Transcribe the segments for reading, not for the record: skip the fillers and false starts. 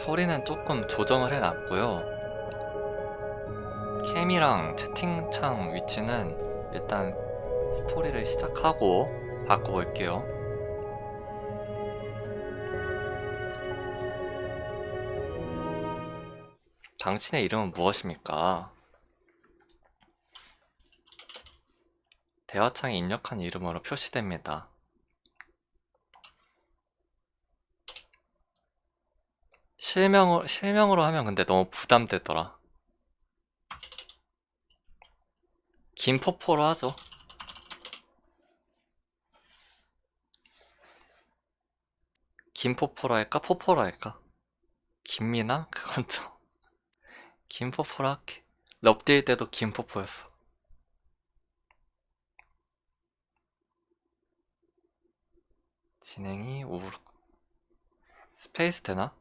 소리는 조금 조정을 해놨고요. 캠이랑 채팅창 위치는 일단 스토리를 시작하고 바꿔볼게요. 당신의 이름은 무엇입니까? 대화창에 입력한 이름으로 표시됩니다. 실명으로 하면 근데 너무 부담되더라. 김포포로 하죠. 김포포로 할까? 포포로 할까? 김미남? 그건 좀 김포포로 할게. 럽데이 때도 김포포였어. 진행이 우르 스페이스 되나?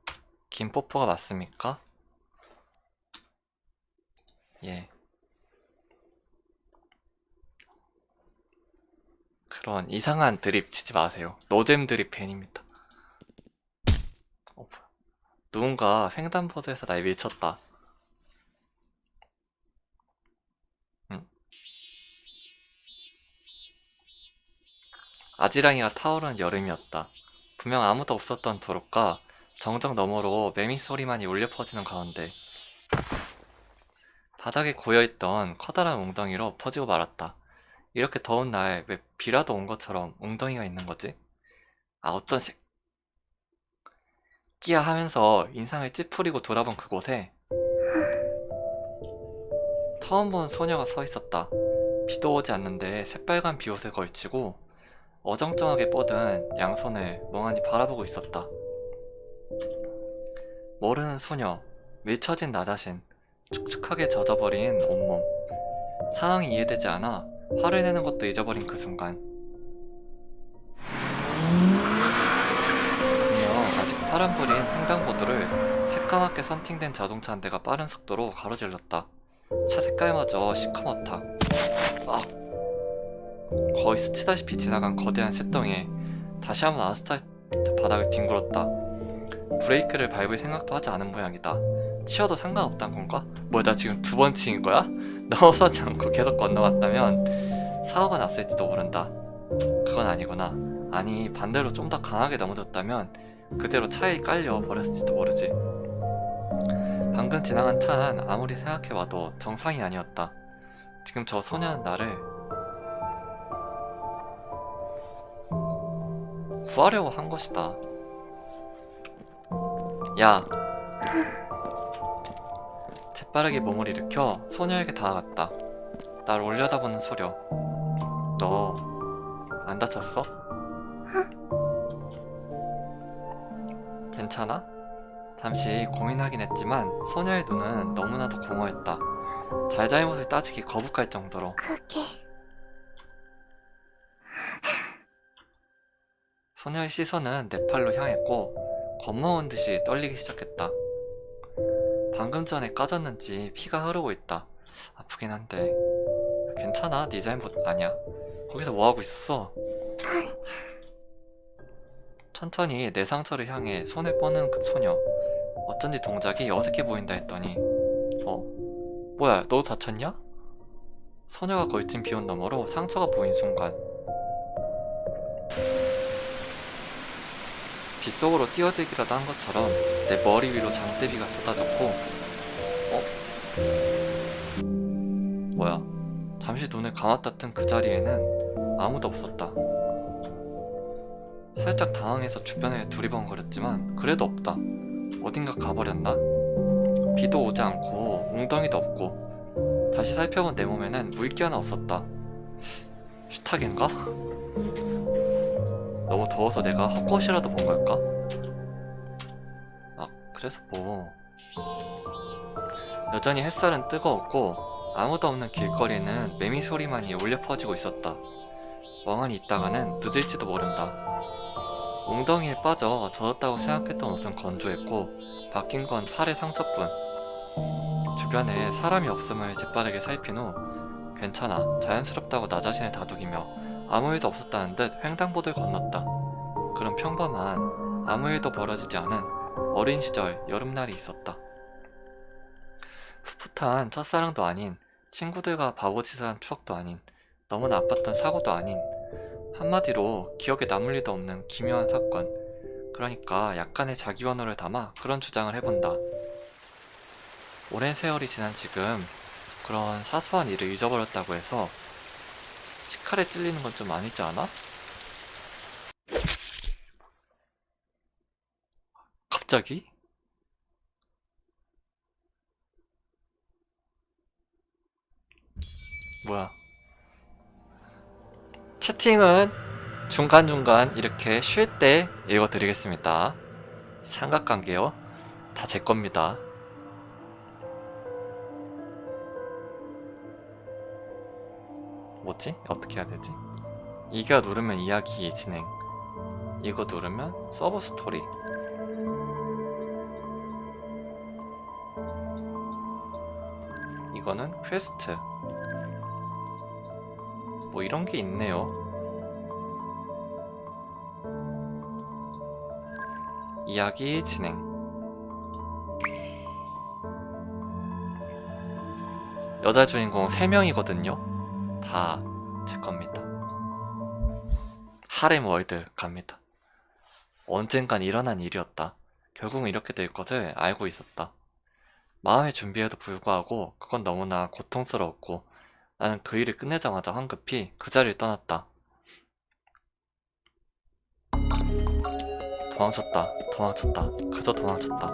김포포가 맞습니까? 예. 그런 이상한 드립 치지 마세요. 노잼 드립 팬입니다. 뭐야. 누군가 횡단보도에서 날 밀쳤다. 응? 아지랑이가 타오르는 여름이었다. 분명 아무도 없었던 도로가 정적 너머로 매미 소리만이 울려 퍼지는 가운데 바닥에 고여있던 커다란 웅덩이로 퍼지고 말았다. 이렇게 더운 날 왜 비라도 온 것처럼 웅덩이가 있는 거지? 아 어떤 새끼야 하면서 인상을 찌푸리고 돌아본 그곳에 처음 본 소녀가 서 있었다. 비도 오지 않는데 새빨간 비옷을 걸치고 어정쩡하게 뻗은 양손을 멍하니 바라보고 있었다. 모르는 소녀, 밀쳐진 나 자신, 축축하게 젖어버린 온몸. 상황이 이해되지 않아 화를 내는 것도 잊어버린 그 순간 분명 아직 파란불인 횡단보도를 새까맣게 선팅된 자동차 한 대가 빠른 속도로 가로질렀다. 차 색깔마저 시커멓다. 아, 거의 스치다시피 지나간 거대한 쇳덩이에 다시 한번 아스팔트 바닥을 뒹굴었다. 브레이크를 밟을 생각도 하지 않은 모양이다. 치워도 상관없단 건가? 뭐야 나 지금 두 번 치인 거야? 넘어서지 않고 계속 건너갔다면 사고가 났을지도 모른다. 그건 아니구나. 아니 반대로 좀 더 강하게 넘어졌다면 그대로 차에 깔려 버렸을지도 모르지. 방금 지나간 차는 아무리 생각해봐도 정상이 아니었다. 지금 저 소녀는 나를 구하려고 한 것이다. 야! 재빠르게 몸을 일으켜 소녀에게 다가갔다. 날 올려다보는 소녀. 너 안 다쳤어? 괜찮아? 잠시 고민하긴 했지만 소녀의 눈은 너무나도 공허했다. 잘잘못을 따지기 거북할 정도로. 그게 소녀의 시선은 내 팔로 향했고 겁먹은 듯이 떨리기 시작했다. 방금 전에 까졌는지 피가 흐르고 있다. 아프긴 한데 괜찮아, 네 잘못 아니야. 거기서 뭐하고 있었어? 천천히 내 상처를 향해 손을 뻗는 그 소녀. 어쩐지 동작이 어색해 보인다 했더니 뭐야 너도 다쳤냐? 소녀가 걸친 비옷 너머로 상처가 보인 순간 빗속으로 뛰어들기라도 한 것처럼 내 머리 위로 장대비가 쏟아졌고 뭐야 잠시 눈을 감았다 뜬 그 자리에는 아무도 없었다. 살짝 당황해서 주변을 두리번거렸지만 그래도 없다. 어딘가 가버렸나? 비도 오지 않고 웅덩이도 없고 다시 살펴본 내 몸에는 물기 하나 없었다. 슈타겐가? 너무 더워서 내가 헛것이라도 본 걸까? 아 그래서 뭐 여전히 햇살은 뜨거웠고 아무도 없는 길거리는 매미 소리만이 울려 퍼지고 있었다. 멍하니 있다가는 늦을지도 모른다. 웅덩이에 빠져 젖었다고 생각했던 옷은 건조했고 바뀐 건 팔의 상처뿐. 주변에 사람이 없음을 재빠르게 살핀 후 괜찮아, 자연스럽다고 나 자신을 다독이며 아무 일도 없었다는 듯 횡단보도를 건넜다. 그런 평범한 아무 일도 벌어지지 않은 어린 시절 여름날이 있었다. 풋풋한 첫사랑도 아닌, 친구들과 바보짓을 한 추억도 아닌, 너무나 아팠던 사고도 아닌, 한마디로 기억에 남을 리도 없는 기묘한 사건. 그러니까 약간의 자기 원호를 담아 그런 주장을 해본다. 오랜 세월이 지난 지금 그런 사소한 일을 잊어버렸다고 해서 치칼에 찔리는 건 좀 아니지 않아? 갑자기? 뭐야? 채팅은 중간중간 이렇게 쉴 때 읽어드리겠습니다. 삼각관계요. 다 제 겁니다. 뭐지? 어떻게 해야 되지? 이거 누르면 이야기 진행. 이거 누르면 서브 스토리. 이거는 퀘스트. 뭐 이런 게 있네요. 이야기 진행. 여자 주인공 3명이거든요. 다 제 겁니다. 하렘 월드 갑니다. 언젠간 일어난 일이었다. 결국은 이렇게 될 것을 알고 있었다. 마음의 준비에도 불구하고 그건 너무나 고통스러웠고 나는 그 일을 끝내자마자 황급히 그 자리를 떠났다. 도망쳤다. 그저 도망쳤다.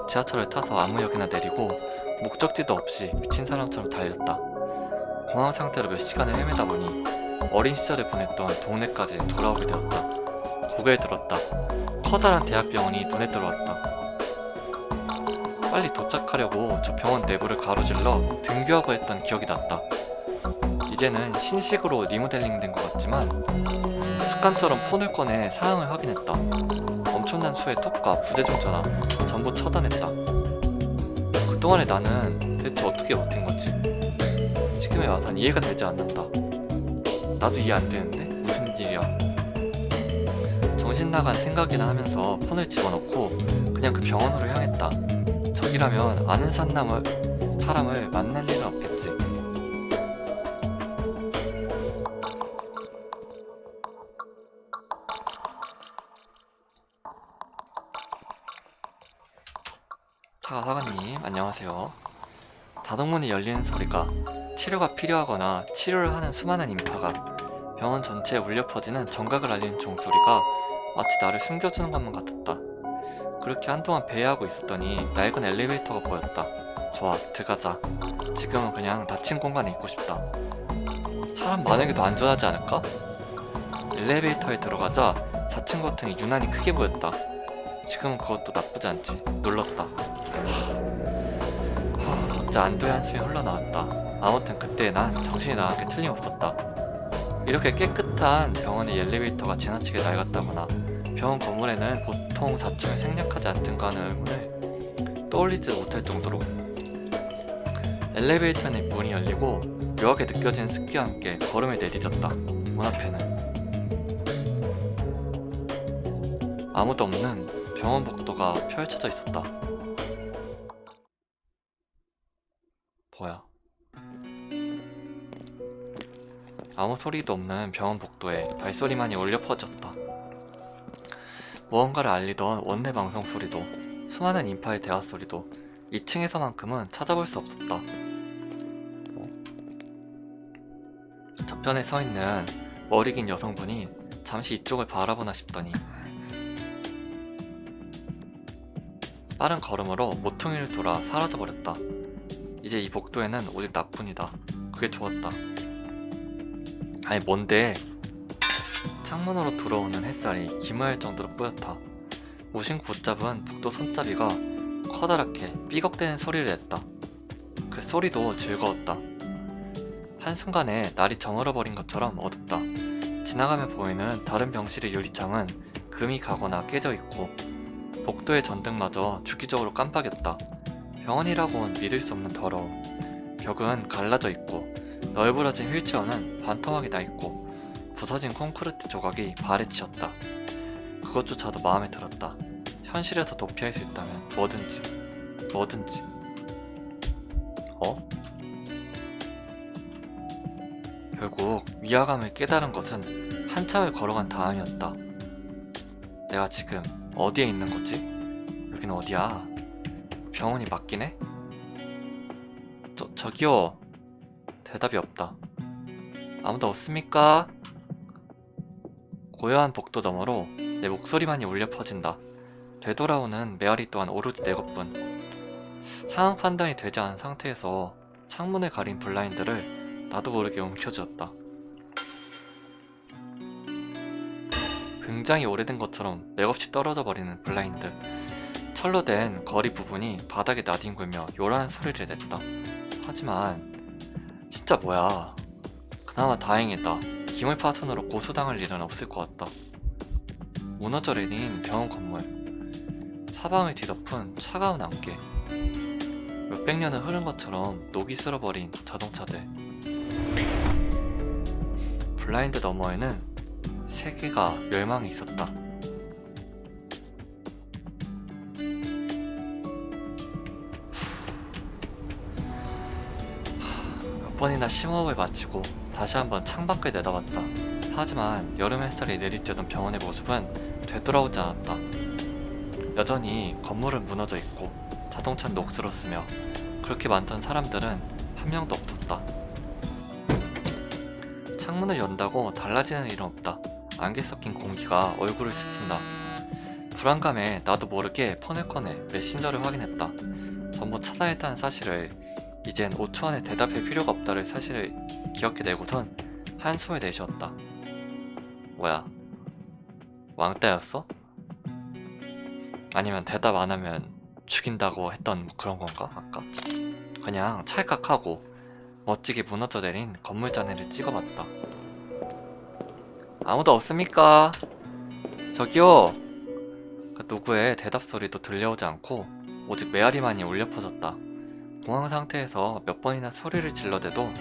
지하철을 타서 아무 역이나 내리고 목적지도 없이 미친 사람처럼 달렸다. 공황 상태로 몇 시간을 헤매다 보니 어린 시절에 보냈던 동네까지 돌아오게 되었다. 고개를 들었다. 커다란 대학병원이 눈에 들어왔다. 빨리 도착하려고 저 병원 내부를 가로질러 등교하고 했던 기억이 났다. 이제는 신식으로 리모델링 된 것 같지만 습관처럼 폰을 꺼내 사항을 확인했다. 엄청난 수의 톡과 부재중 전화 전부 차단했다. 그동안에 나는 대체 어떻게 버틴 거지? 지금에 와선 이해가 되지 않는다. 나도 이해 안 되는데 무슨 일이야? 정신 나간 생각이나 하면서 폰을 집어넣고 그냥 그 병원으로 향했다. 저기라면 아는 사람을 만날 일은 없겠지. 사과사과님 안녕하세요. 자동문이 열리는 소리가 치료가 필요하거나 치료를 하는 수많은 인파가 병원 전체에 울려 퍼지는 정각을 알리는 종소리가 마치 나를 숨겨주는 것만 같았다. 그렇게 한동안 배회하고 있었더니 낡은 엘리베이터가 보였다. 좋아, 들어가자. 지금은 그냥 닫힌 공간에 있고 싶다. 사람 많으기도 안전하지 않을까? 엘리베이터에 들어가자 4층 버튼이 유난히 크게 보였다. 지금은 그것도 나쁘지 않지. 눌렀다. 어째 안도의 한숨이 흘러나왔다. 아무튼 그때 난 정신이 나간 게 틀림없었다. 이렇게 깨끗한 병원의 엘리베이터가 지나치게 낡았다거나 병원 건물에는 보통 4층을 생략하지 않던가 하는 의문을 떠올리지도 못할 정도로 엘리베이터의 문이 열리고 묘하게 느껴지는 습기와 함께 걸음을 내디뎠다. 문 앞에는 아무도 없는 병원 복도가 펼쳐져 있었다. 뭐야? 아무 소리도 없는 병원 복도에 발소리만이 울려 퍼졌다. 무언가를 알리던 원내 방송 소리도 수많은 인파의 대화 소리도 2층에서만큼은 찾아볼 수 없었다. 저편에 서 있는 머리 긴 여성분이 잠시 이쪽을 바라보나 싶더니 빠른 걸음으로 모퉁이를 돌아 사라져버렸다. 이제 이 복도에는 오직 나뿐이다. 그게 좋았다. 아니 뭔데? 창문으로 들어오는 햇살이 기모할 정도로 뿌옇다. 무심코 붙잡은 복도 손잡이가 커다랗게 삐걱대는 소리를 냈다. 그 소리도 즐거웠다. 한순간에 날이 저물어버린 것처럼 어둡다. 지나가며 보이는 다른 병실의 유리창은 금이 가거나 깨져 있고 복도의 전등마저 주기적으로 깜빡였다. 병원이라고는 믿을 수 없는 더러움. 벽은 갈라져 있고 널브러진 휠체어는 반토막이 나 있고 부서진 콘크리트 조각이 발에 치였다. 그것조차도 마음에 들었다. 현실에서 도피할 수 있다면 뭐든지, 뭐든지. 어? 결국 위화감을 깨달은 것은 한참을 걸어간 다음이었다. 내가 지금 어디에 있는 거지? 여긴 어디야? 병원이 맞긴 해? 저기요. 대답이 없다. 아무도 없습니까? 고요한 복도 너머로 내 목소리만이 울려 퍼진다. 되돌아오는 메아리 또한 오로지 내 것뿐. 상황 판단이 되지 않은 상태에서 창문을 가린 블라인드를 나도 모르게 움켜쥐었다. 굉장히 오래된 것처럼 맥없이 떨어져 버리는 블라인드. 철로 된 거리 부분이 바닥에 나뒹굴며 요란한 소리를 냈다. 하지만 진짜 뭐야. 그나마 다행이다. 기물 파손으로 고소당할 일은 없을 것 같다. 무너져 내린 병원 건물. 사방을 뒤덮은 차가운 안개. 몇백 년을 흐른 것처럼 녹이 쓸어버린 자동차들. 블라인드 너머에는 세계가 멸망해 있었다. 몇 번이나 심호흡을 마치고 다시 한번 창밖을 내다봤다. 하지만 여름 햇살이 내리쬐던 병원의 모습은 되돌아오지 않았다. 여전히 건물은 무너져 있고 자동차는 녹슬었으며 그렇게 많던 사람들은 한 명도 없었다. 창문을 연다고 달라지는 일은 없다. 안개 섞인 공기가 얼굴을 스친다. 불안감에 나도 모르게 폰을 꺼내 메신저를 확인했다. 전부 차단했다는 사실을, 이젠 5초 안에 대답할 필요가 없다를 사실을 기억해내고선 한숨을 내쉬었다. 뭐야, 왕따였어? 아니면 대답 안 하면 죽인다고 했던 뭐 그런 건가 아까? 그냥 찰칵하고 멋지게 무너져 내린 건물 잔해를 찍어봤다. 아무도 없습니까? 저기요! 그 누구의 대답 소리도 들려오지 않고 오직 메아리만이 울려 퍼졌다. 공황 상태에서 몇 번이나 소리를 질러대도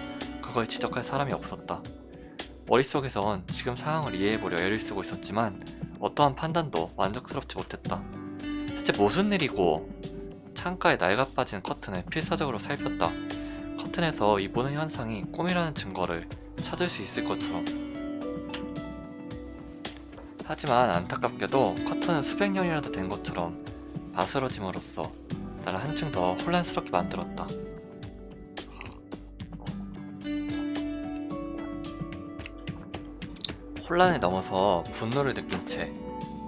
그걸 지적할 사람이 없었다. 머릿속에선 지금 상황을 이해해보려 애를 쓰고 있었지만 어떠한 판단도 만족스럽지 못했다. 대체 무슨 일이고? 창가에 낡아빠진 커튼을 필사적으로 살폈다. 커튼에서 이 보는 현상이 꿈이라는 증거를 찾을 수 있을 것처럼. 하지만 안타깝게도 커튼은 수백 년이라도 된 것처럼 바스러짐으로써 나를 한층 더 혼란스럽게 만들었다. 혼란을 넘어서 분노를 느낀 채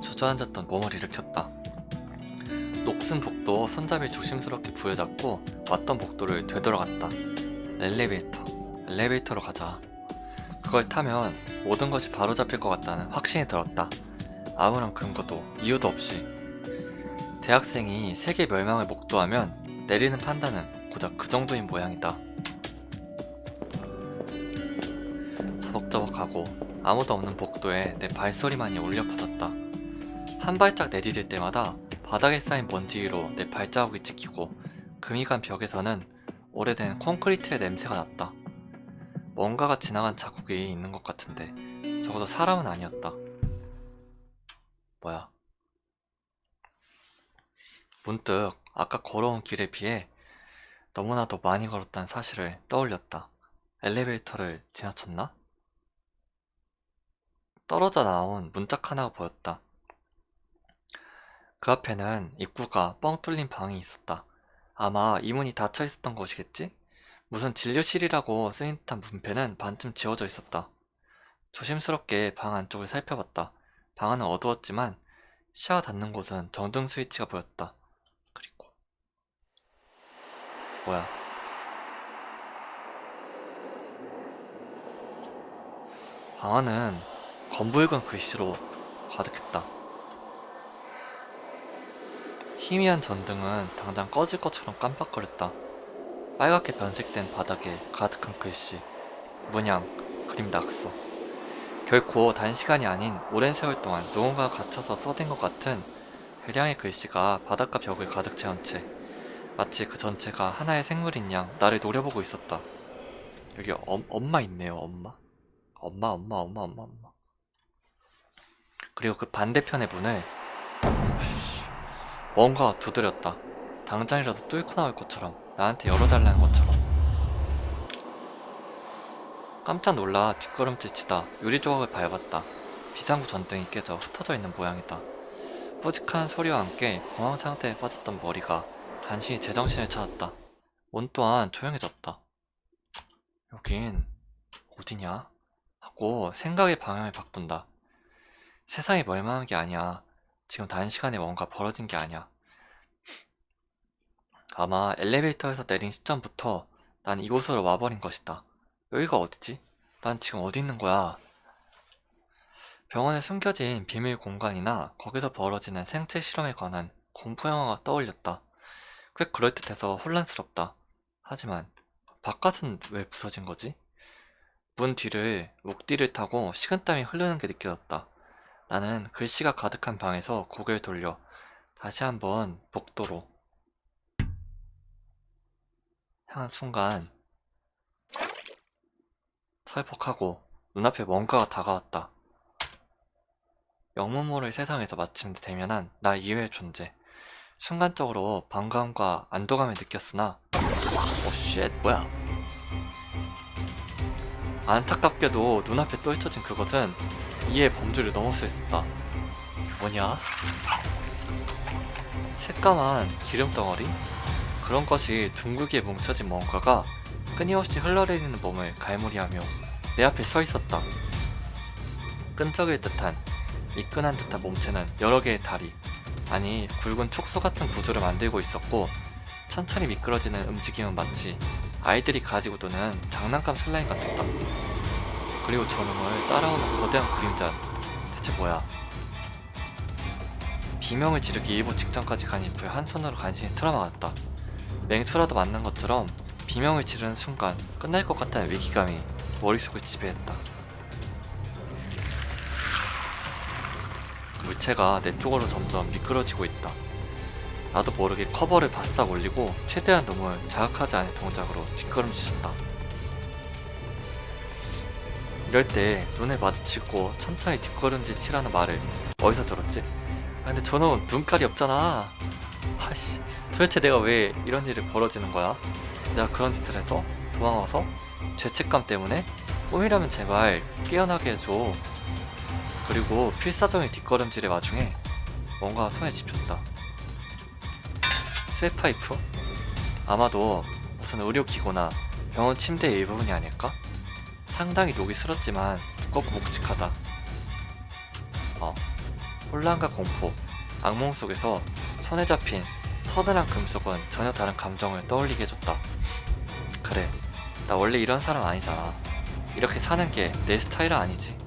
주저앉았던 몸을 일으켰다. 녹슨 복도 손잡이를 조심스럽게 부여잡고 왔던 복도를 되돌아갔다. 엘리베이터로 가자. 그걸 타면 모든 것이 바로잡힐 것 같다는 확신이 들었다. 아무런 근거도 이유도 없이. 대학생이 세계 멸망을 목도하면 내리는 판단은 고작 그 정도인 모양이다. 저벅저벅하고 아무도 없는 복도에 내 발소리만이 울려 퍼졌다. 한 발짝 내디딜 때마다 바닥에 쌓인 먼지 위로 내 발자국이 찍히고 금이 간 벽에서는 오래된 콘크리트의 냄새가 났다. 뭔가가 지나간 자국이 있는 것 같은데 적어도 사람은 아니었다. 뭐야? 문득 아까 걸어온 길에 비해 너무나도 많이 걸었다는 사실을 떠올렸다. 엘리베이터를 지나쳤나? 떨어져 나온 문짝 하나가 보였다. 그 앞에는 입구가 뻥 뚫린 방이 있었다. 아마 이 문이 닫혀 있었던 것이겠지? 무슨 진료실이라고 쓰인 듯한 문패는 반쯤 지워져 있었다. 조심스럽게 방 안쪽을 살펴봤다. 방 안은 어두웠지만 시야가 닿는 곳은 전등 스위치가 보였다. 그리고 뭐야? 방 안은 검붉은 글씨로 가득했다. 희미한 전등은 당장 꺼질 것처럼 깜빡거렸다. 빨갛게 변색된 바닥에 가득한 글씨, 문양, 그림 낙서. 결코 단시간이 아닌 오랜 세월 동안 누군가가 갇혀서 써댄 것 같은 대량의 글씨가 바닥과 벽을 가득 채운 채 마치 그 전체가 하나의 생물인 양 나를 노려보고 있었다. 여기 엄마 있네요. 엄마. 그리고 그 반대편의 문을 뭔가 두드렸다. 당장이라도 뚫고 나올 것처럼, 나한테 열어달라는 것처럼. 깜짝 놀라 뒷걸음질 치다 유리 조각을 밟았다. 비상구 전등이 깨져 흩어져 있는 모양이다. 뿌직한 소리와 함께 공황 상태에 빠졌던 머리가 간신히 제정신을 찾았다. 몸 또한 조용해졌다. 여긴 어디냐? 하고 생각의 방향을 바꾼다. 세상이 멸망한 게 아니야. 지금 단시간에 뭔가 벌어진 게 아니야. 아마 엘리베이터에서 내린 시점부터 난 이곳으로 와버린 것이다. 여기가 어디지? 난 지금 어디 있는 거야? 병원에 숨겨진 비밀 공간이나 거기서 벌어지는 생체 실험에 관한 공포 영화가 떠올렸다. 꽤 그럴듯해서 혼란스럽다. 하지만 바깥은 왜 부서진 거지? 문 뒤를 목뒤를 타고 식은땀이 흐르는 게 느껴졌다. 나는 글씨가 가득한 방에서 고개를 돌려 다시 한번 복도로 향한 순간 철퍽하고 눈앞에 뭔가가 다가왔다. 영문 모를 세상에서 마침 대면한 나 이외의 존재. 순간적으로 반감과 안도감을 느꼈으나 쉣 뭐야. 안타깝게도 눈앞에 떨쳐진 그것은 이해의 범주를 넘어서 있었다. 뭐냐? 새까만 기름덩어리? 그런 것이 둥글게 뭉쳐진 뭔가가 끊임없이 흘러내리는 몸을 갈무리하며 내 앞에 서 있었다. 끈적일 듯한 미끈한 듯한 몸체는 여러 개의 다리, 아니 굵은 촉수 같은 구조를 만들고 있었고 천천히 미끄러지는 움직임은 마치 아이들이 가지고 노는 장난감 슬라임 같았다. 그리고 저놈을 따라오는 거대한 그림자는 대체 뭐야? 비명을 지르기 일보 직전까지 간 잎을 한 손으로 간신히 틀어막았다. 맹수라도 맞는 것처럼 비명을 지르는 순간 끝날 것 같다는 위기감이 머릿속을 지배했다. 물체가 내 쪽으로 점점 미끄러지고 있다. 나도 모르게 커버를 바싹 올리고 최대한 놈을 자극하지 않을 동작으로 뒷걸음치셨다. 이럴 때 눈을 마주치고 천천히 뒷걸음질 치라는 말을 어디서 들었지? 근데 저놈은 눈깔이 없잖아. 아씨, 도대체 내가 왜 이런 일이 벌어지는 거야? 내가 그런 짓을 해서 도망와서 죄책감 때문에 꿈이라면 제발 깨어나게 해줘. 그리고 필사적인 뒷걸음질의 와중에 뭔가 손에 집혔다. 쇠파이프? 아마도 무슨 의료기구나 병원 침대의 일부분이 아닐까? 상당히 녹이 슬었지만 두껍고 묵직하다. 혼란과 공포, 악몽 속에서 손에 잡힌 서늘한 금속은 전혀 다른 감정을 떠올리게 해줬다. 그래, 나 원래 이런 사람 아니잖아. 이렇게 사는 게 내 스타일은 아니지.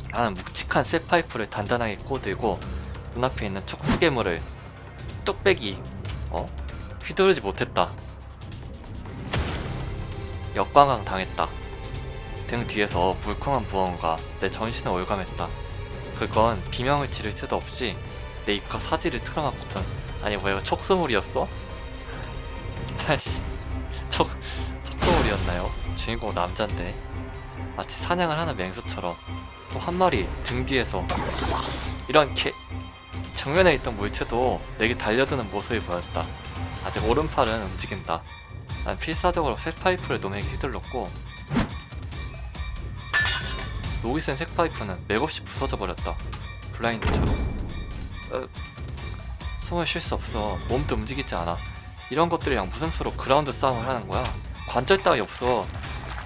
나는 묵직한 쇠파이프를 단단하게 꼬들고 눈앞에 있는 촉수괴물을 뚝배기 휘두르지 못했다. 역광강 당했다. 등 뒤에서 물컹한 무언가 내 전신을 올감했다. 그건 비명을 지를 새도 없이 내 입과 사지를 틀어막고선 아니 뭐야 이거 촉수물이었어? 아이씨 촉수물이었나요? 주인공 남잔데 마치 사냥을 하는 맹수처럼 또 한 마리 등 뒤에서 이런 정면에 있던 물체도 내게 달려드는 모습이 보였다. 아직 오른팔은 움직인다. 난 필사적으로 쇠파이프를 놈에게 휘둘렀고 녹이 센 쇠파이프는 맥없이 부서져 버렸다. 블라인드처럼. 숨을 쉴 수 없어. 몸도 움직이지 않아. 이런 것들이랑 무슨 수로 그라운드 싸움을 하는 거야? 관절 따위 없어.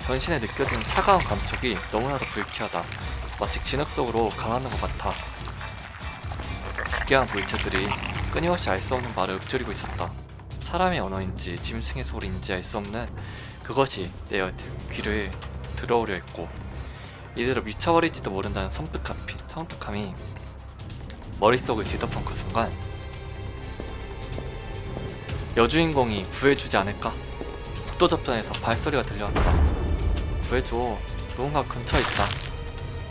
전신에 느껴지는 차가운 감촉이 너무나도 불쾌하다. 마치 진흙 속으로 강하는 것 같아. 기괴한 물체들이 끊임없이 알 수 없는 말을 읊조리고 있었다. 사람의 언어인지 짐승의 소리인지 알 수 없는 그것이 내 귀를 들어오려 했고 이대로 미쳐버릴지도 모른다는 섬뜩함이 머릿속을 뒤덮은 그 순간 여주인공이 구해주지 않을까? 복도 저편에서 발소리가 들려왔다. 구해줘. 누군가 근처에 있다.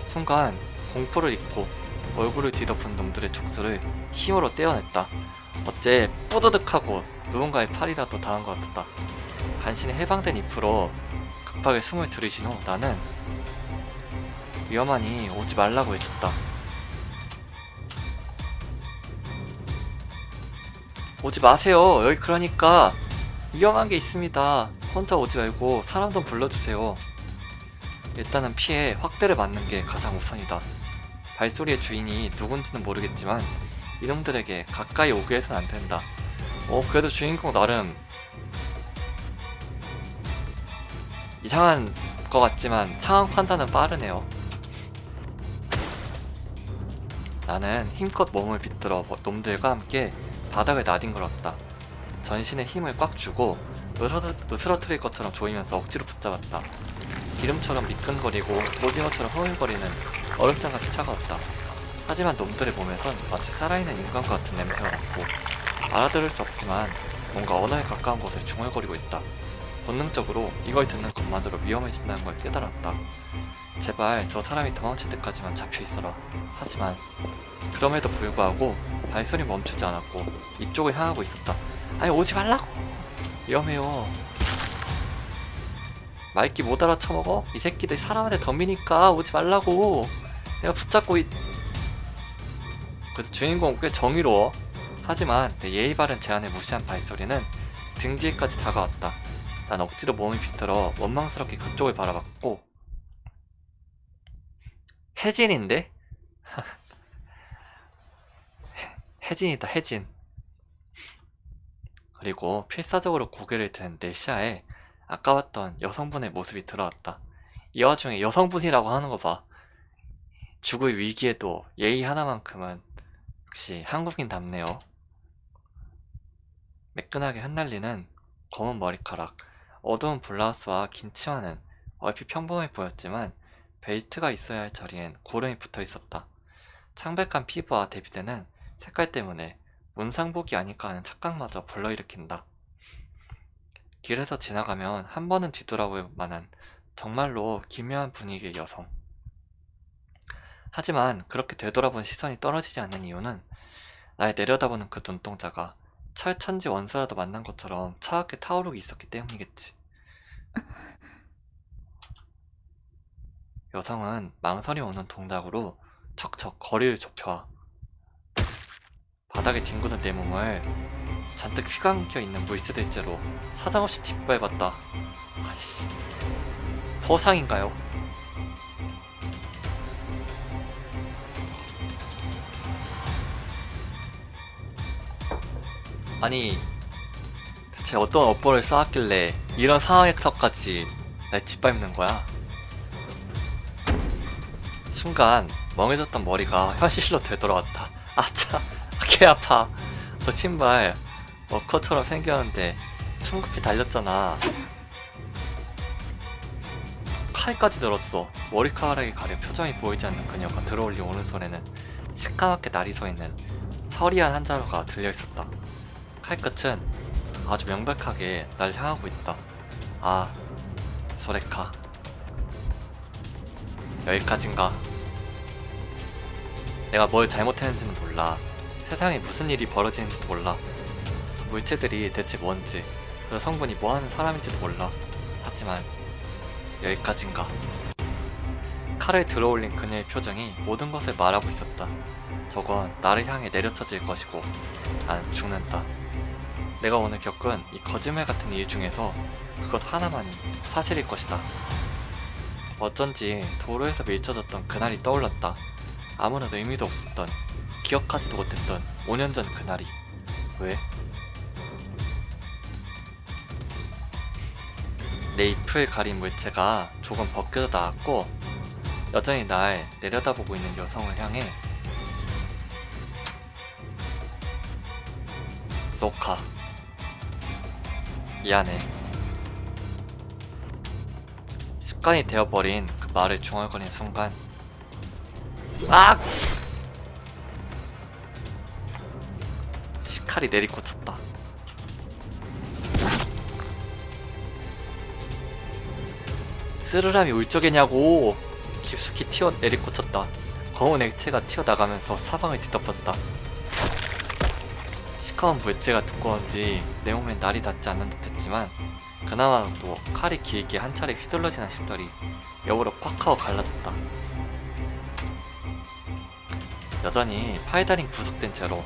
순간 공포를 잊고 얼굴을 뒤덮은 놈들의 촉수를 힘으로 떼어냈다. 어째 뿌드득하고 누군가의 팔이라도 닿은 것 같았다. 간신히 해방된 잎으로 급하게 숨을 들이신 후 나는 위험하니 오지 말라고 외쳤다. 오지 마세요. 여기 그러니까 위험한 게 있습니다. 혼자 오지 말고 사람 좀 불러주세요. 일단은 피해 확대를 맞는 게 가장 우선이다. 발소리의 주인이 누군지는 모르겠지만 이놈들에게 가까이 오게 해선 안 된다. 그래도 주인공 나름 이상한 것 같지만 상황 판단은 빠르네요. 나는 힘껏 몸을 비틀어 놈들과 함께 바닥을 나뒹굴었다. 전신에 힘을 꽉 주고 으스러뜨릴 것처럼 조이면서 억지로 붙잡았다. 기름처럼 미끈거리고 오징어처럼 흐물거리는 얼음장같이 차가웠다. 하지만 놈들의 몸에선 마치 살아있는 인간과 같은 냄새가 났고 알아들을 수 없지만 뭔가 언어에 가까운 곳에 중얼거리고 있다. 본능적으로 이걸 듣는 것만으로 위험해진다는 걸 깨달았다. 제발 저 사람이 도망칠 때까지만 잡혀있어라. 하지만 그럼에도 불구하고 발소리 멈추지 않았고 이쪽을 향하고 있었다. 아니 오지 말라고! 위험해요. 말귀 못 알아쳐먹어? 이 새끼들 사람한테 덤비니까 오지 말라고! 내가 붙잡고 그래서 주인공 꽤 정의로워. 하지만 내 예의 바른 제안을 무시한 발소리는 등 뒤에까지 다가왔다. 난 억지로 몸을 비틀어 원망스럽게 그쪽을 바라봤고 혜진인데? 혜진이다 혜진. 그리고 필사적으로 고개를 든 내 시야에 아까 봤던 여성분의 모습이 들어왔다. 이 와중에 여성분이라고 하는 거 봐. 죽을 위기에도 예의 하나만큼은 역시 한국인답네요. 매끈하게 흩날리는 검은 머리카락, 어두운 블라우스와 긴 치마는 얼핏 평범해 보였지만 벨트가 있어야 할 자리엔 고름이 붙어 있었다. 창백한 피부와 대비되는 색깔 때문에 문상복이 아닐까 하는 착각마저 불러일으킨다. 길에서 지나가면 한 번은 뒤돌아볼 만한 정말로 기묘한 분위기의 여성. 하지만 그렇게 되돌아본 시선이 떨어지지 않는 이유는 날 내려다보는 그 눈동자가 철천지 원수라도 만난 것처럼 차갑게 타오르고 있었기 때문이겠지. 여성은 망설이 오는 동작으로 척척 거리를 좁혀와 바닥에 뒹구는 내 몸을 잔뜩 휘감겨 있는 물세대째로 사정없이 뒷밟았다. 아이씨, 포상인가요? 아니 대체 어떤 업보를 쌓았길래 이런 상황에서까지 날 짓밟는 거야? 순간 멍해졌던 머리가 현실로 되돌아왔다. 아차, 개 아파. 저 신발 워커처럼 생겼는데 충급히 달렸잖아. 칼까지 들었어. 머리카락이 가려 표정이 보이지 않는 그녀가 들어올린 오른손에는 시커멓게 날이 서있는 서리한 한 자루가 들려있었다. 칼끝은 아주 명백하게 날 향하고 있다. 아, 소레카. 여기까진가? 내가 뭘 잘못했는지는 몰라. 세상에 무슨 일이 벌어지는지도 몰라. 저 물체들이 대체 뭔지, 그 성분이 뭐하는 사람인지도 몰라. 하지만 여기까진가? 칼을 들어올린 그녀의 표정이 모든 것을 말하고 있었다. 저건 나를 향해 내려쳐질 것이고 난 죽는다. 내가 오늘 겪은 이 거짓말 같은 일 중에서 그것 하나만이 사실일 것이다. 어쩐지 도로에서 밀쳐졌던 그날이 떠올랐다. 아무런 의미도 없었던, 기억하지도 못했던 5년 전 그날이. 왜? 내 잎을 가린 물체가 조금 벗겨져 나왔고 여전히 날 내려다보고 있는 여성을 향해 소카, 미안해. 습관이 되어버린 그 말을 중얼거린 순간 악! 시칼이 내리꽂혔다. 쓰르람이 울적이냐고. 깊숙이 내리꽂혔다. 검은 액체가 튀어나가면서 사방을 뒤덮었다. 시커먼 물체가 두꺼운지 내 몸엔 날이 닿지 않는 듯 했지만 그나마도 칼이 길게 한 차례 휘둘러지는 십돌이 옆으로 콱 하고 갈라졌다. 여전히 파이다링 부속된 채로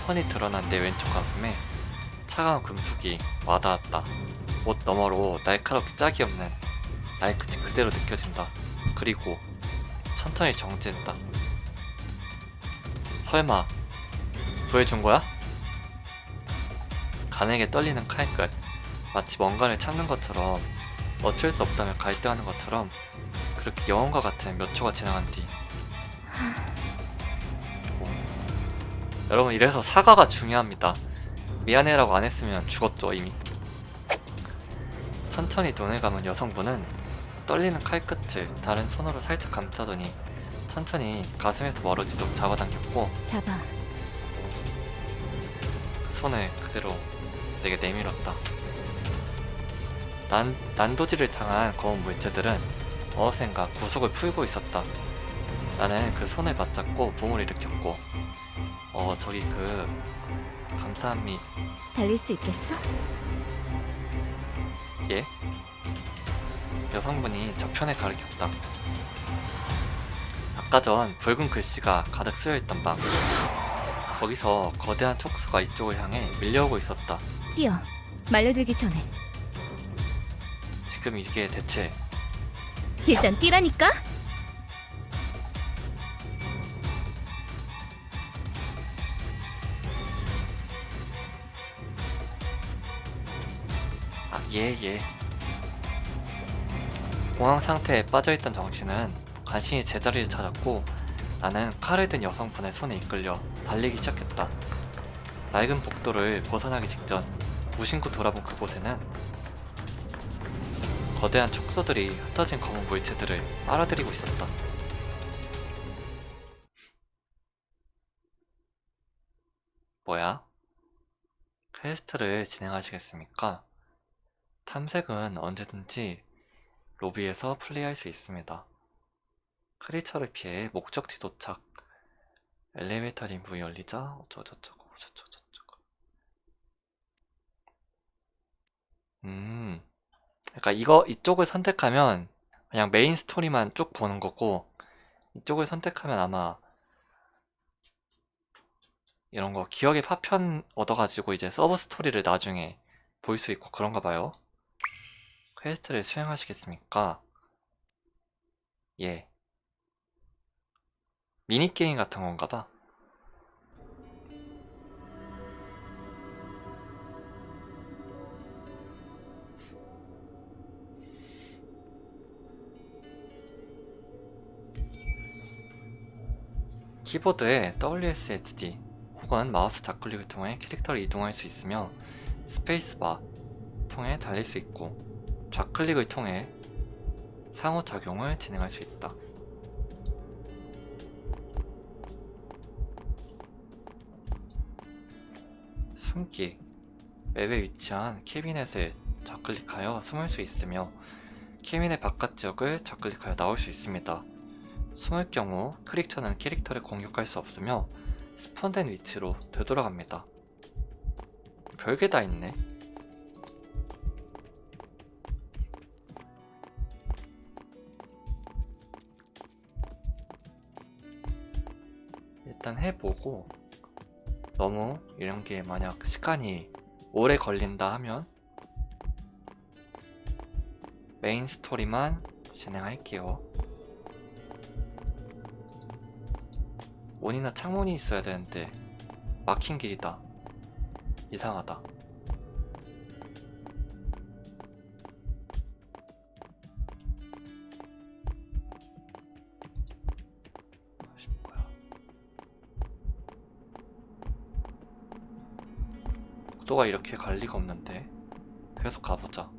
훤히 드러난 내 왼쪽 가슴에 차가운 금속이 와닿았다. 옷 너머로 날카롭게 짝이 없는 나의 끝이 그대로 느껴진다. 그리고 천천히 정지했다. 설마 구해준 거야? 가늘게 떨리는 칼끝. 마치 뭔가를 찾는 것처럼, 어쩔 수 없다며 갈등하는 것처럼 그렇게 영혼과 같은 몇 초가 지나간 뒤 여러분, 이래서 사과가 중요합니다. 미안해라고 안 했으면 죽었죠 이미. 천천히 눈을 감은 여성분은 떨리는 칼끝을 다른 손으로 살짝 감싸더니 천천히 가슴에서 멀어지도록 잡아당겼고 잡아. 그 손을 그대로 내게 내밀었다. 난도질을 당한 검은 물체들은 어느샌가 구속을 풀고 있었다. 나는 그 손을 맞잡고 몸을 일으켰고 저기 감사함이. 달릴 수 있겠어? 예? 여성분이 저편에 가리켰다. 아까 전 붉은 글씨가 가득 쓰여있던 방. 거기서 거대한 촉수가 이쪽을 향해 밀려오고 있었다. 뛰어. 말려들기 전에. 지금 이게 대체 일단 뛰라니까? 예. 공황 상태에 빠져있던 정신은 간신히 제자리를 찾았고 나는 칼을 든 여성분의 손에 이끌려 달리기 시작했다. 낡은 복도를 벗어나기 직전 무심코 돌아본 그곳에는 거대한 촉수들이 흩어진 검은 물체들을 빨아들이고 있었다. 뭐야? 퀘스트를 진행하시겠습니까? 탐색은 언제든지 로비에서 플레이할 수 있습니다. 크리처를 피해 목적지 도착. 엘리베이터 림프 열리자 어쩌고저쩌고. 그러니까 이쪽을 선택하면 그냥 메인 스토리만 쭉 보는 거고, 이쪽을 선택하면 아마 이런 거 기억의 파편 얻어가지고 이제 서브 스토리를 나중에 볼 수 있고 그런가 봐요. 퀘스트를 수행하시겠습니까? 예. 미니게임 같은 건가 봐. 키보드에 WSD 혹은 마우스 좌클릭을 통해 캐릭터를 이동할 수 있으며 스페이스바 통해 달릴 수 있고 좌클릭을 통해 상호작용을 진행할 수 있다. 숨기. 맵에 위치한 캐비넷을 좌클릭하여 숨을 수 있으며 캐비넷 바깥 지역을 좌클릭하여 나올 수 있습니다. 숨을 경우 크리처는 캐릭터를 공격할 수 없으며 스폰된 위치로 되돌아갑니다. 별게 다 있네. 일단 해보고 너무 이런 게 만약 시간이 오래 걸린다 하면 메인 스토리만 진행할게요. 문이나 창문이 있어야 되는데 막힌 길이다. 이상하다. 뭐야? 속도가 이렇게 갈 리가 없는데. 계속 가보자.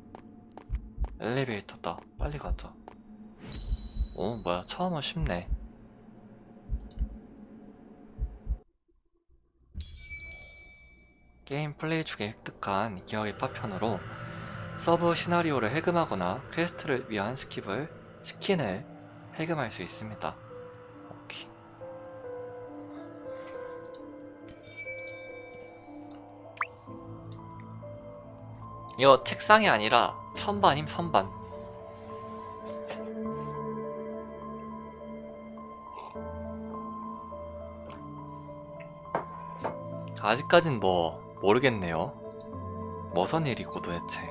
엘리베이터다. 빨리 가자. 뭐야, 처음은 쉽네. 게임 플레이 중에 획득한 기억의 파편으로 서브 시나리오를 해금하거나 퀘스트를 위한 스킨을 해금할 수 있습니다. 오케이. 이거 책상이 아니라 선반임, 선반. 아직까진 뭐 모르겠네요. 무슨 일이고 도대체.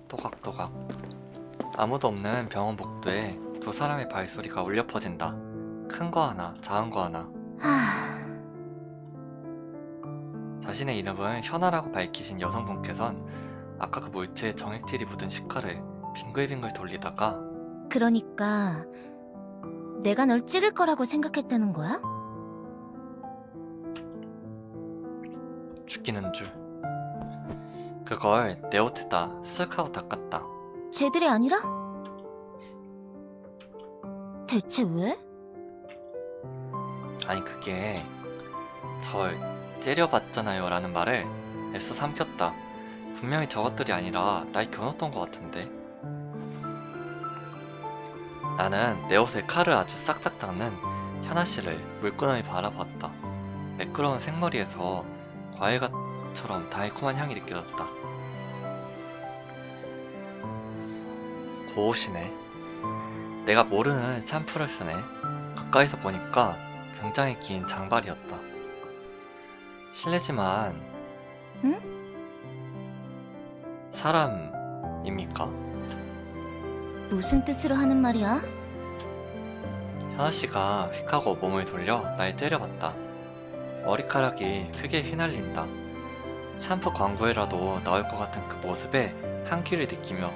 또각또각. 아무도 없는 병원 복도에 두 사람의 발소리가 울려 퍼진다. 큰 거 하나, 작은 거 하나. 하... 자신의 이름을 현아라고 밝히신 여성분께선 아까 그 물체에 정액질이 묻은 식칼을 빙글빙글 돌리다가 그러니까 내가 널 찌를 거라고 생각했다는 거야? 죽기는 줄. 그걸 내 옷에다 쓱 하고 닦았다. 쟤들이 아니라? 대체 왜? 아니 그게 절 째려봤잖아요 라는 말을 애써 삼켰다. 분명히 저것들이 아니라 날 겨눴던 것 같은데. 나는 내 옷에 칼을 아주 싹싹 닦는 현아씨를 물끄러미 바라보았다. 매끄러운 생머리에서 과일같처럼 달콤한 향이 느껴졌다. 고옷이네. 내가 모르는 샴푸를 쓰네. 가까이서 보니까 굉장히 긴 장발이었다. 실례지만 응? 사람입니까? 무슨 뜻으로 하는 말이야? 현아씨가 휙 하고 몸을 돌려 날 째려봤다. 머리카락이 크게 휘날린다. 샴푸 광고에라도 나올 것 같은 그 모습에 향기를 느끼며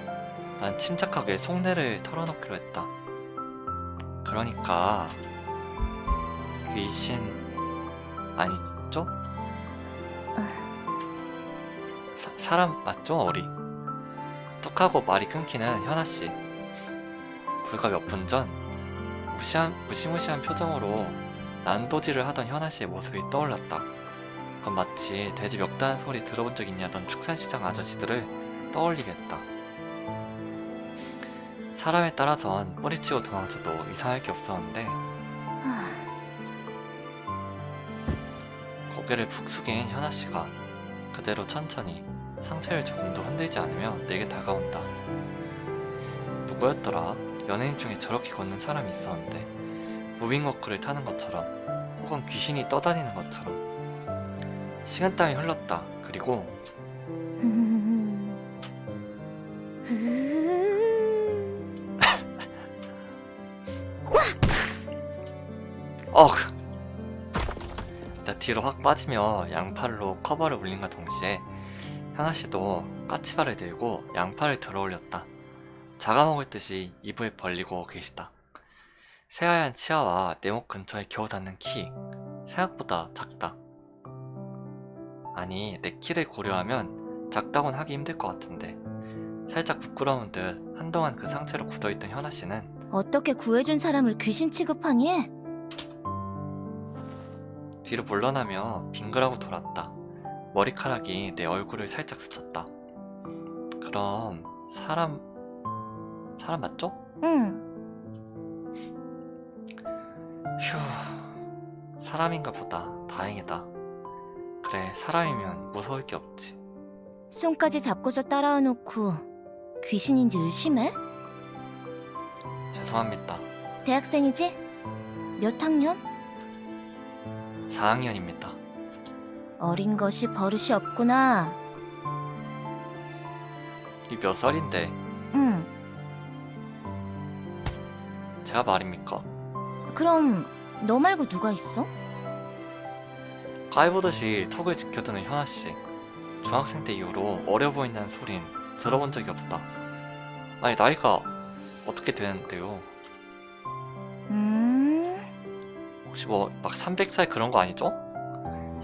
난 침착하게 속내를 털어놓기로 했다. 그러니까 귀신 아니죠? 사람 맞죠, 어리? 뚝하고 말이 끊기는 현아씨. 불과 몇 분 전 무시무시한 표정으로 난도질을 하던 현아씨의 모습이 떠올랐다. 그건 마치 돼지 멱다는 소리 들어본 적 있냐던 축산시장 아저씨들을 떠올리게 했다. 사람에 따라선 뿌리치고 도망쳐도 이상할 게 없었는데 하... 고개를 푹 숙인 현아씨가 그대로 천천히 상체를 조금도 흔들지 않으며 내게 다가온다. 누구였더라? 연예인 중에 저렇게 걷는 사람이 있었는데 무빙워크를 타는 것처럼 혹은 귀신이 떠다니는 것처럼. 식은땀이 흘렀다. 그리고 나 뒤로 확 빠지며 양팔로 커버를 올린과 동시에 현아씨도 까치발을 들고 양팔을 들어 올렸다. 잡아먹을 듯이 입을 벌리고 계시다. 새하얀 치아와 내 목 근처에 겨우 닿는 키. 생각보다 작다. 아니, 내 키를 고려하면 작다곤 하기 힘들 것 같은데 살짝 부끄러운 듯 한동안 그 상체로 굳어있던 현아씨는 어떻게 구해준 사람을 귀신 취급하니? 뒤로 물러나며 빙그라고 돌았다. 머리카락이 내 얼굴을 살짝 스쳤다. 그럼 사람 맞죠? 응. 휴, 사람인가 보다. 다행이다. 그래, 사람이면 무서울 게 없지. 손까지 잡고서 따라와 놓고 귀신인지 의심해? 죄송합니다. 대학생이지? 몇 학년? 4학년입니다. 어린 것이 버릇이 없구나. 이 몇 살인데 응. 제가 말입니까? 그럼 너 말고 누가 있어? 까이보듯이 턱을 지켜드는 현아씨. 중학생 때 이후로 어려 보인다는 소린 들어본 적이 없다. 아니, 나이가 어떻게 되는데요? 혹시 뭐 막 300살 그런 거 아니죠?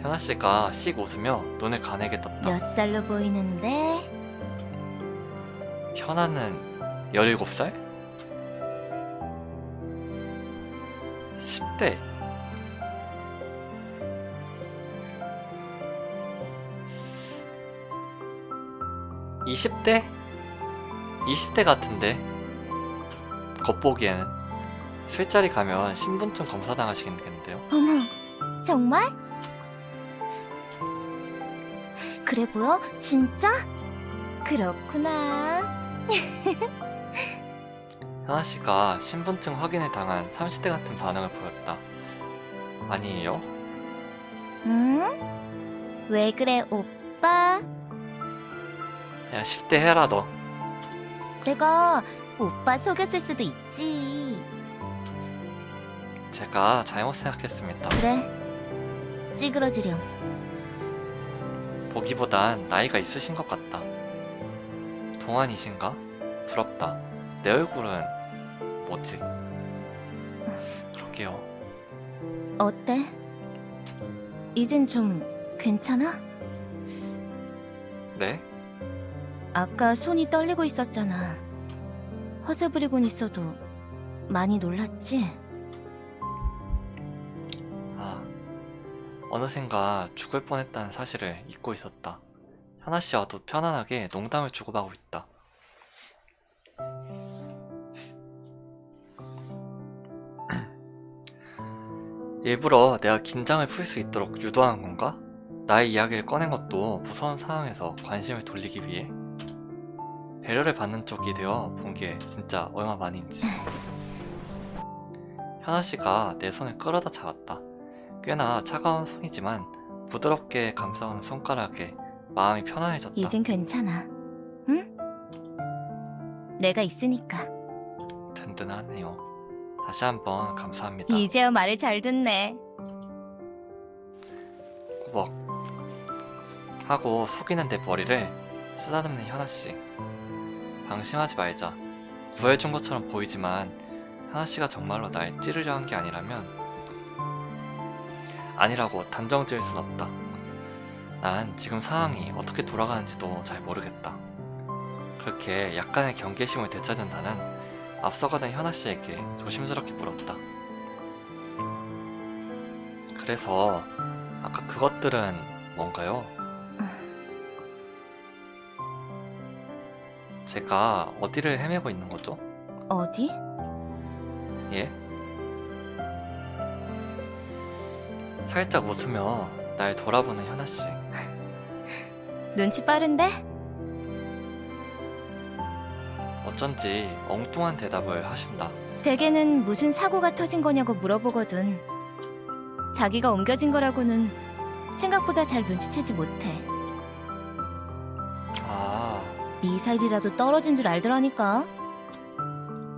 현아씨가 씩 웃으며 눈을 가늘게 떴다. 몇 살로 보이는데? 현아는 17살? 10대. (20대) 20대 같은데 겉보기에는. 술자리 가면 신분증 검사 당하시겠는데요? 어머, 정말? 그래 보여? 진짜? 그렇구나. 현아 씨가 신분증 확인을 당한 30대 같은 반응을 보였다. 아니에요? 응? 왜 그래, 오빠? 야, 10대 해라 너. 내가 오빠 속였을 수도 있지. 제가 잘못 생각했습니다. 그래, 찌그러지렴. 보기보단 나이가 있으신 것 같다. 동안이신가? 부럽다. 내 얼굴은 뭐지? 그러게요. 어때? 이젠 좀 괜찮아? 네? 아까 손이 떨리고 있었잖아. 허세 부리곤 있어도 많이 놀랐지? 아, 어느샌가 죽을 뻔했다는 사실을 잊고 있었다. 현아 씨와도 편안하게 농담을 주고받고 있다. 일부러 내가 긴장을 풀 수 있도록 유도하는 건가? 나의 이야기를 꺼낸 것도 무서운 상황에서 관심을 돌리기 위해? 배려를 받는 쪽이 되어 본 게 진짜 얼마만인지. 현아 씨가 내 손을 끌어다 잡았다. 꽤나 차가운 손이지만 부드럽게 감싸오는 손가락에 마음이 편안해졌다. 이젠 괜찮아. 응? 내가 있으니까. 든든하네요. 다시 한번 감사합니다. 이제야 말을 잘 듣네. 꾸벅 하고 속이는 내 머리를 쓰다듬는 현아씨. 방심하지 말자. 구해준 것처럼 보이지만 현아씨가 정말로 날 찌르려 한 게 아니라고 단정 지을 순 없다. 난 지금 상황이 어떻게 돌아가는지도 잘 모르겠다. 그렇게 약간의 경계심을 되찾은 나는 앞서가던 현아씨에게 조심스럽게 물었다. 그래서 아까 그것들은 뭔가요? 제가 어디를 헤매고 있는 거죠? 어디? 예? 살짝 웃으며 날 돌아보는 현아씨. 눈치 빠른데? 어쩐지 엉뚱한 대답을 하신다. 대개는 무슨 사고가 터진 거냐고 물어보거든. 자기가 옮겨진 거라고는 생각보다 잘 눈치채지 못해. 아, 미사일이라도 떨어진 줄 알더라니까.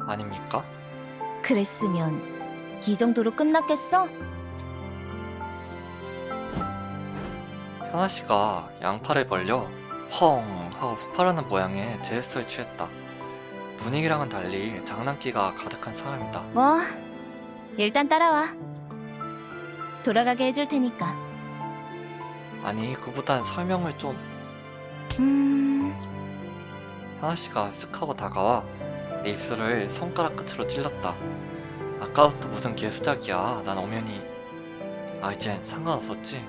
아닙니까? 그랬으면 이 정도로 끝났겠어? 현아씨가 양팔을 벌려 펑 하고 폭발하는 모양의 제스처에 취했다. 분위기랑은 달리 장난기가 가득한 사람이다. 뭐, 일단 따라와. 돌아가게 해줄 테니까. 아니, 그보단 설명을 좀... 현아씨가 쓱 하고 다가와 내 입술을 손가락 끝으로 찔렀다. 아까부터 무슨 개수작이야. 난 엄연히... 아, 이젠 상관없었지?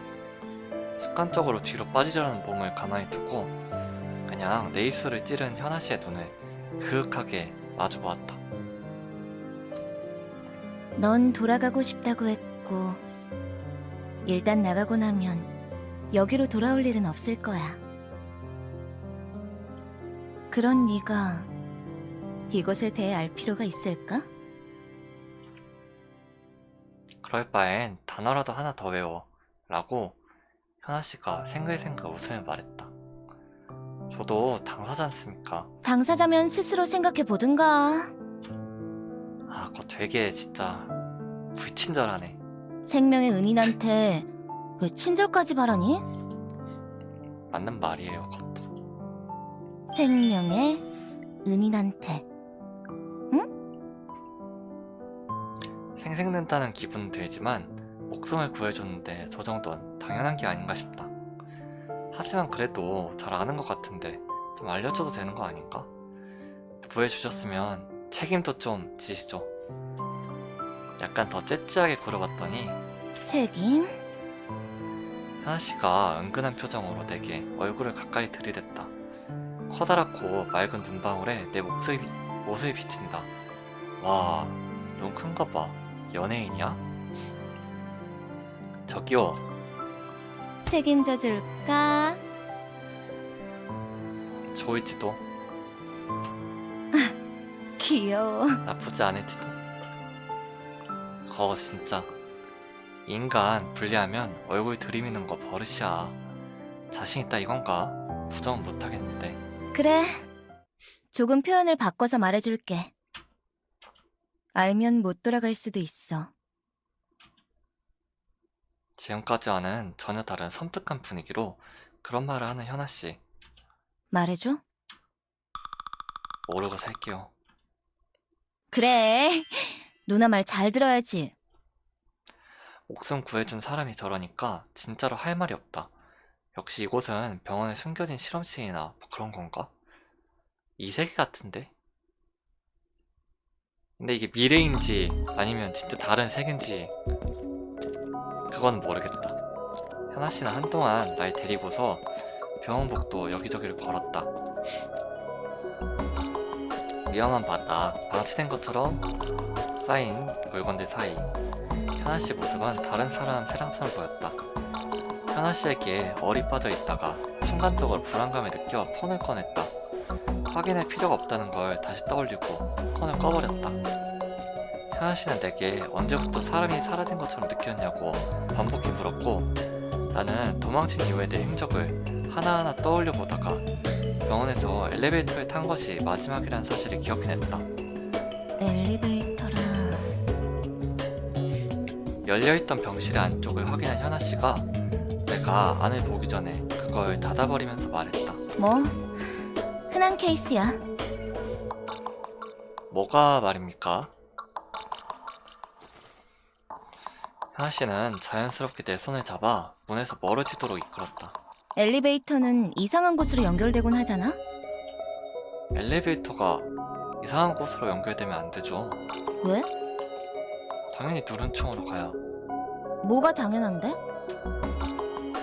습관적으로 뒤로 빠지려는 몸을 가만히 두고 그냥 내 입술을 찌른 현아씨의 눈을 그윽하게 마주보았다. 넌 돌아가고 싶다고 했고, 일단 나가고 나면 여기로 돌아올 일은 없을 거야. 그런 네가 이것에 대해 알 필요가 있을까? 그럴 바엔 단어라도 하나 더 외워 라고 현아씨가 생글생글 웃으며 말했다. 저도 당사자 않습니까? 당사자면 스스로 생각해 보든가. 아, 그거 되게 진짜 불친절하네. 생명의 은인한테 왜 친절까지 바라니? 맞는 말이에요, 그것도. 생명의 은인한테. 생생된다는 기분은 들지만 목숨을 구해줬는데 저 정도는 당연한 게 아닌가 싶다. 하지만 그래도 잘 아는 것 같은데 좀 알려줘도 되는 거 아닌가? 구해주셨으면 책임도 좀 지시죠. 약간 더 째째하게 굴어봤더니 책임? 현아씨가 은근한 표정으로 내게 얼굴을 가까이 들이댔다. 커다랗고 맑은 눈방울에 내 모습이 비친다. 와, 눈 큰가 봐. 연예인이야? 저기요. 책임져 줄까? 좋을지도 귀여워. 나쁘지 않을지도. 거 진짜 인간 불리하면 얼굴 들이미는 거 버릇이야. 자신 있다 이건가? 부정은 못하겠는데. 그래. 조금 표현을 바꿔서 말해줄게. 알면 못 돌아갈 수도 있어. 지금까지와는 전혀 다른 섬뜩한 분위기로 그런 말을 하는 현아씨. 말해줘? 모르고 살게요. 그래. 누나 말 잘 들어야지. 목숨 구해준 사람이 저러니까 진짜로 할 말이 없다. 역시 이곳은 병원에 숨겨진 실험실이나 뭐 그런 건가? 이 세계 같은데? 근데 이게 미래인지 아니면 진짜 다른 세계인지 그건 모르겠다. 현아씨는 한동안 날 데리고서 병원복도 여기저기를 걸었다. 위험한 바닥, 방치된 것처럼 쌓인 물건들 사이 현아씨 모습은 다른 사람 세랑처럼 보였다. 현아씨에게 얼이 빠져 있다가 순간적으로 불안감을 느껴 폰을 꺼냈다. 확인할 필요가 없다는 걸 다시 떠올리고 폰을 꺼버렸다. 현아씨는 내게 언제부터 사람이 사라진 것처럼 느꼈냐고 반복해 물었고, 나는 도망친 이후에 내 행적을 하나하나 떠올려 보다가 병원에서 엘리베이터를 탄 것이 마지막이라는 사실을 기억해냈다. 엘리베이터라. 열려있던 병실 안쪽을 확인한 현아씨가 내가 안을 보기 전에 그걸 닫아버리면서 말했다. 뭐? 흔한 케이스야. 뭐가 말입니까? 현아씨는 자연스럽게 내 손을 잡아 문에서 멀어지도록 이끌었다. 엘리베이터는 이상한 곳으로 연결되곤 하잖아? 엘리베이터가 이상한 곳으로 연결되면 안 되죠. 왜? 당연히 누른 층으로 가야. 뭐가 당연한데?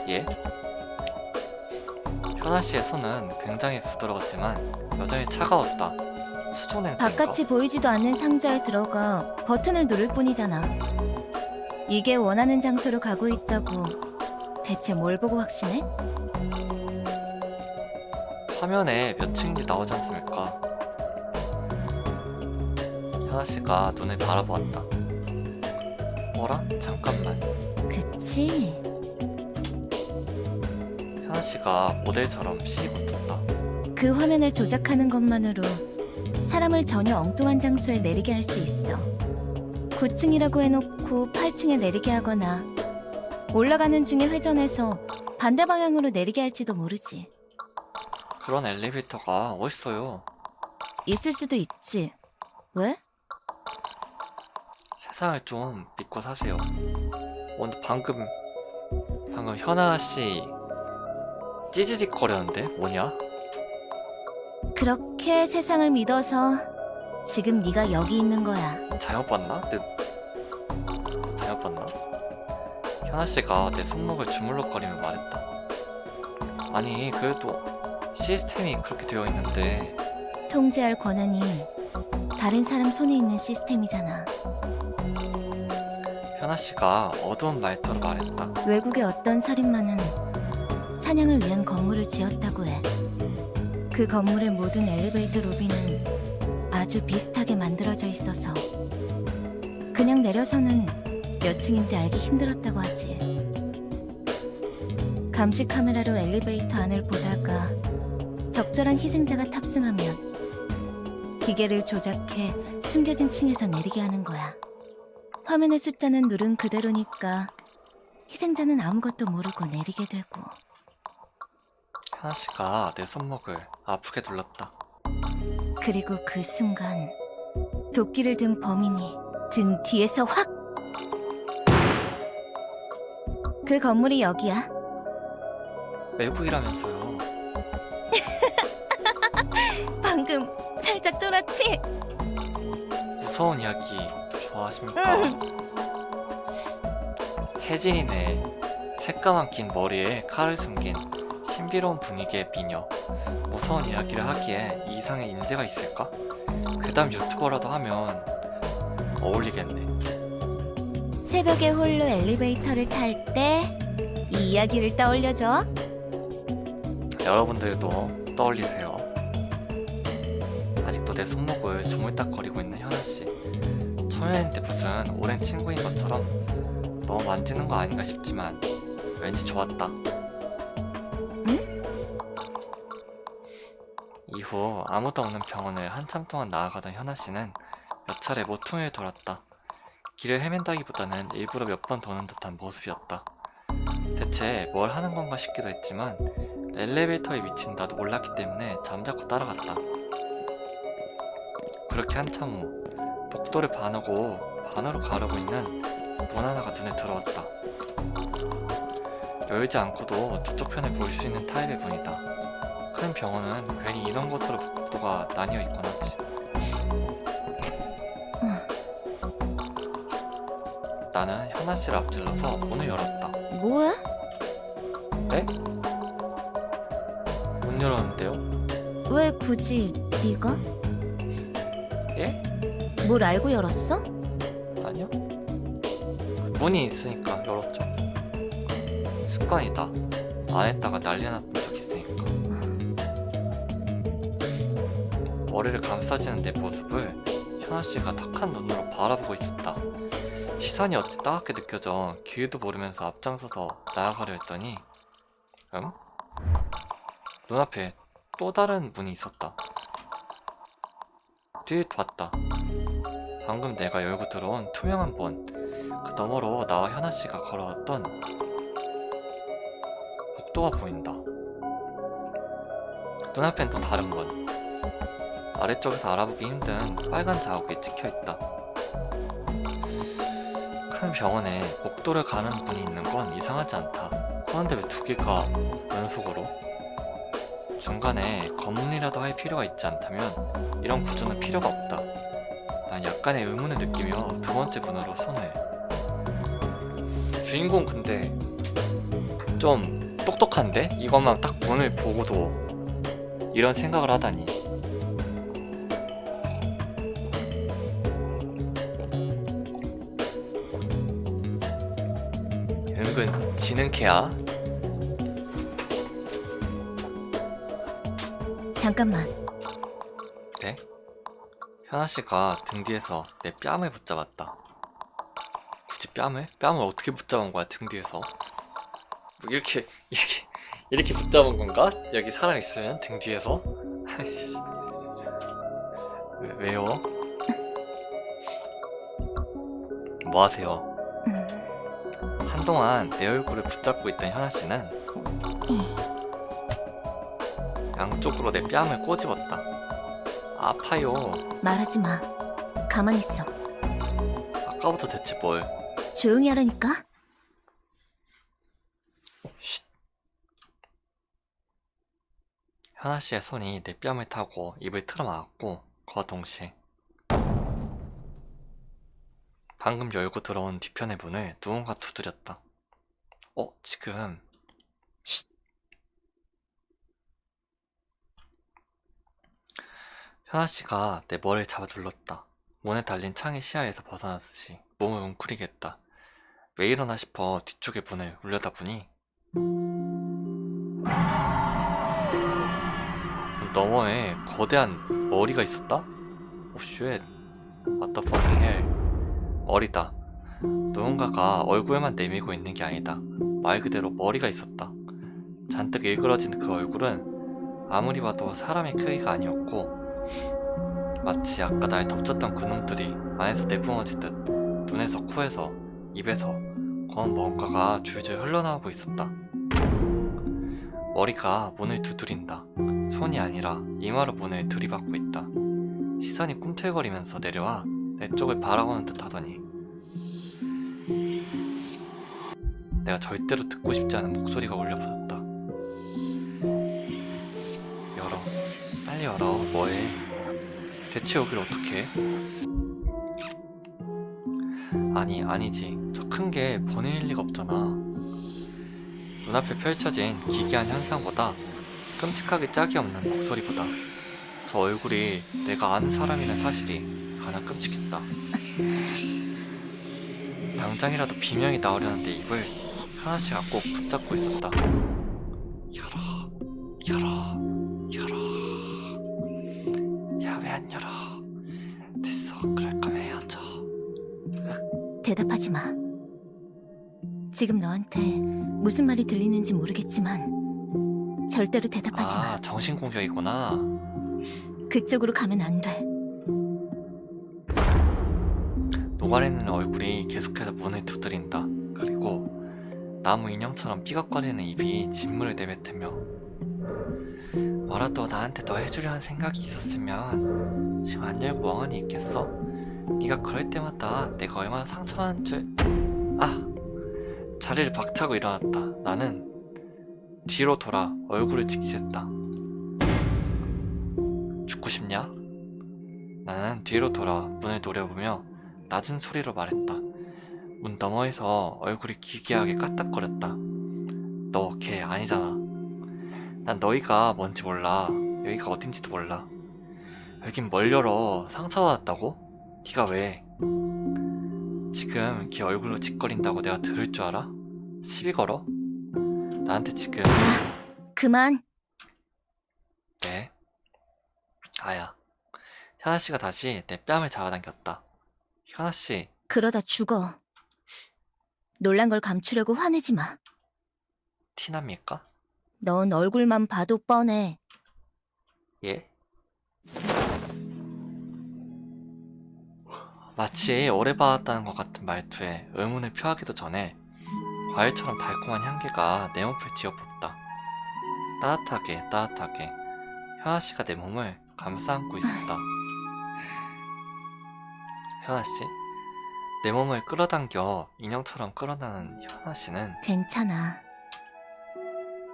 예? 현아씨의 손은 굉장히 부드러웠지만 여전히 차가웠다. 수조 냉증인가? 바깥이 보이지도 않는 상자에 들어가 버튼을 누를 뿐이잖아. 이게 원하는 장소로 가고 있다고 대체 뭘 보고 확신해? 화면에 몇 층인지 나오지 않습니까? 현아씨가 눈을 바라보았다. 뭐라? 잠깐만. 그치? 현아씨가 모델처럼 씩 웃었다. 그 화면을 조작하는 것만으로 사람을 전혀 엉뚱한 장소에 내리게 할 수 있어. 9층이라고 해놓고 8층에 내리게 하거나 올라가는 중에 회전해서 반대 방향으로 내리게 할지도 모르지. 그런 엘리베이터가 어딨어요? 있을 수도 있지. 왜? 세상을 좀 믿고 사세요. 근데 방금 현아씨 찌지직 거렸는데 뭐냐? 그렇게 세상을 믿어서 지금 네가 여기 있는 거야. 잘못 봤나? 잘못 봤나? 현아씨가 내 손목을 주물럭거리며 말했다. 아니 그래도 시스템이 그렇게 되어 있는데. 통제할 권한이 다른 사람 손에 있는 시스템이잖아. 현아씨가 어두운 말투로 말했다. 외국의 어떤 살인마는 사냥을 위한 건물을 지었다고 해. 그 건물의 모든 엘리베이터 로비는 아주 비슷하게 만들어져 있어서 그냥 내려서는 몇 층인지 알기 힘들었다고 하지. 감시 카메라로 엘리베이터 안을 보다가 적절한 희생자가 탑승하면 기계를 조작해 숨겨진 층에서 내리게 하는 거야. 화면의 숫자는 누른 그대로니까 희생자는 아무것도 모르고 내리게 되고. 현아씨가 내 손목을 아프게 눌렀다. 그리고 그 순간 도끼를 든 범인이 등 뒤에서 확! 그 건물이 여기야. 외국이라면서요. 방금 살짝 쫄았지? 무서운 이야기 좋아하십니까? 혜진이네. 새까만 긴 머리에 칼을 숨긴 신비로운 분위기의 미녀. 무서운 이야기를 하기에 이 이상의 인재가 있을까? 괴담 유튜버라도 하면 어울리겠네. 새벽에 홀로 엘리베이터를 탈 때 이 이야기를 떠올려줘. 여러분들도 떠올리세요. 아직도 내 손목을 조물딱거리고 있는 현아씨. 초면인데 무슨 오랜 친구인 것처럼 너무 만지는 거 아닌가 싶지만 왠지 좋았다. 이후 아무도 없는 병원을 한참 동안 나아가던 현아씨는 몇 차례 모퉁이를 돌았다. 길을 헤맨다기보다는 일부러 몇 번 도는 듯한 모습이었다. 대체 뭘 하는 건가 싶기도 했지만 엘리베이터에 미친 나도 몰랐기 때문에 잠자코 따라갔다. 그렇게 한참 후 복도를 반하고 반으로 가르고 있는 문 하나가 눈에 들어왔다. 열지 않고도 저쪽 편에 볼 수 있는 타입의 문이다. 큰 병원은 괜히 이런 곳으로 복도가 나뉘어 있곤 하지. 나는 현아씨를 앞질러서 문을 열었다. 뭐야? 네? 문 열었는데요? 왜 굳이 네가? 예? 뭘 알고 열었어? 아니요? 문이 있으니까 열었죠. 습관이다. 안 했다가 난리 났던 적 있으니까. 머리를 감싸지는 내 모습을 현아씨가 탁한 눈으로 바라보고 있었다. 시선이 어찌 따갑게 느껴져 길도 모르면서 앞장서서 나아가려 했더니 눈앞에 또 다른 문이 있었다. 뒤를 봤다. 방금 내가 열고 들어온 투명한 문, 그 너머로 나와 현아씨가 걸어왔던 복도가 보인다. 눈앞엔 또 다른 문, 아래쪽에서 알아보기 힘든 빨간 자국이 찍혀있다. 큰 병원에 복도를 가는 문이 있는 건 이상하지 않다. 그런데 왜 두 개가 연속으로? 중간에 검문이라도 할 필요가 있지 않다면 이런 구조는 필요가 없다. 난 약간의 의문을 느끼며 두 번째 문으로 손을. 주인공 근데 좀 똑똑한데? 이것만 딱 문을 보고도 이런 생각을 하다니. 은근 지능캐야. 잠깐만. 네? 현아씨가 등 뒤에서 내 뺨을 붙잡았다. 굳이 뺨을? 뺨을 어떻게 붙잡은 거야, 등 뒤에서? 뭐 이렇게 붙잡은 건가? 여기 사람 있으면 등 뒤에서? 왜요? 뭐 하세요? 한동안 내 얼굴을 붙잡고 있던 현아씨는 양쪽으로 내 뺨을 꼬집었다. 아파요. 말하지 마. 가만히 있어. 아까부터 대체 뭘? 조용히 하라니까. 쉿. 현아씨의 손이 내 뺨을 타고 입을 틀어막았고 그와 동시에 방금 열고 들어온 뒤편의 문을 누군가 두드렸다. 지금 쉿. 현아씨가 내 머리를 잡아 눌렀다. 문에 달린 창이 시야에서 벗어나듯이 몸을 웅크리게 했다. 왜 이러나 싶어 뒤쪽의 문을 올려다보니 문 너머에 거대한 머리가 있었다? 오 쉣. What the fucking hell. 머리다. 누군가가 얼굴만 내밀고 있는 게 아니다. 말 그대로 머리가 있었다. 잔뜩 일그러진 그 얼굴은 아무리 봐도 사람의 크기가 아니었고 마치 아까 날 덮쳤던 그놈들이 안에서 내뿜어지듯 눈에서 코에서 입에서 검은 뭔가가 줄줄 흘러나오고 있었다. 머리가 문을 두드린다. 손이 아니라 이마로 문을 들이받고 있다. 시선이 꿈틀거리면서 내려와 내 쪽을 바라보는 듯 하더니 내가 절대로 듣고 싶지 않은 목소리가 울려퍼졌다. 열어. 빨리 열어. 뭐해? 대체 여길 어떻게 해? 아니지. 저 큰 게 보낼 리가 없잖아. 눈앞에 펼쳐진 기괴한 현상보다 끔찍하게 짝이 없는 목소리보다 저 얼굴이 내가 아는 사람이라는 사실이 가장 끔찍했다. 당장이라도 비명이 나오려는데 입을 현아씨가 꼭 붙잡고 있었다. 열어, 열어, 열어. 야, 왜 안 열어? 됐어, 그럴 거면 헤어져. 대답하지 마. 지금 너한테 무슨 말이 들리는지 모르겠지만 절대로 대답하지 마. 아, 정신공격이구나. 그쪽으로 가면 안 돼. 녹아내는 얼굴이 계속해서 문을 두드린다. 그리고 나무 인형처럼 삐걱거리는 입이 진물을 내뱉으며 뭐라도 나한테 더 해주려 한 생각이 있었으면 지금 안 열고 멍하니 있겠어? 네가 그럴 때마다 내가 얼마나 상처받는 줄... 아! 자리를 박차고 일어났다. 나는 뒤로 돌아 얼굴을 직시했다. 죽고 싶냐? 나는 뒤로 돌아 문을 노려보며 낮은 소리로 말했다. 문 너머에서 얼굴이 기괴하게 까딱거렸다. 너 걔 아니잖아. 난 너희가 뭔지 몰라. 여기가 어딘지도 몰라. 여긴 뭘 열어. 상처받았다고? 네가 왜? 지금 걔 얼굴로 짓거린다고 내가 들을 줄 알아? 시비 걸어? 나한테 지금... 자, 그만. 네? 아야. 현아씨가 다시 내 뺨을 잡아당겼다. 현아씨, 그러다 죽어. 놀란 걸 감추려고 화내지 마. 티납니까? 넌 얼굴만 봐도 뻔해. 예? 마치 오래 봐왔다는 것 같은 말투에 의문을 표하기도 전에 과일처럼 달콤한 향기가 내 몸을 뒤엎었다. 따뜻하게 따뜻하게 현아씨가 내 몸을 감싸 안고 있었다. 현아씨? 내 몸을 끌어당겨 인형처럼 끌어나는 현아씨는 괜찮아.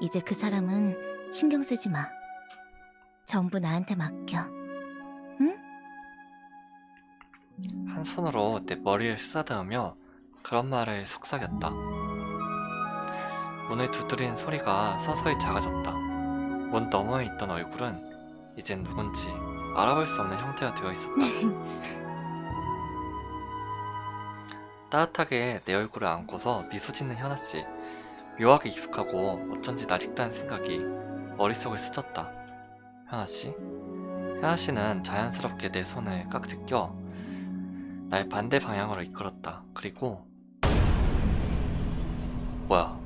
이제 그 사람은 신경 쓰지 마. 전부 나한테 맡겨. 응? 한 손으로 내 머리를 쓰다듬으며 그런 말을 속삭였다. 문을 두드리는 소리가 서서히 작아졌다. 문 너머에 있던 얼굴은 이젠 누군지 알아볼 수 없는 형태가 되어 있었다. 따뜻하게 내 얼굴을 안고서 미소 짓는 현아씨. 묘하게 익숙하고 어쩐지 낯익다는 생각이 머릿속을 스쳤다. 현아씨? 현아씨는 자연스럽게 내 손을 깍지 껴 날 반대 방향으로 이끌었다. 그리고 뭐야?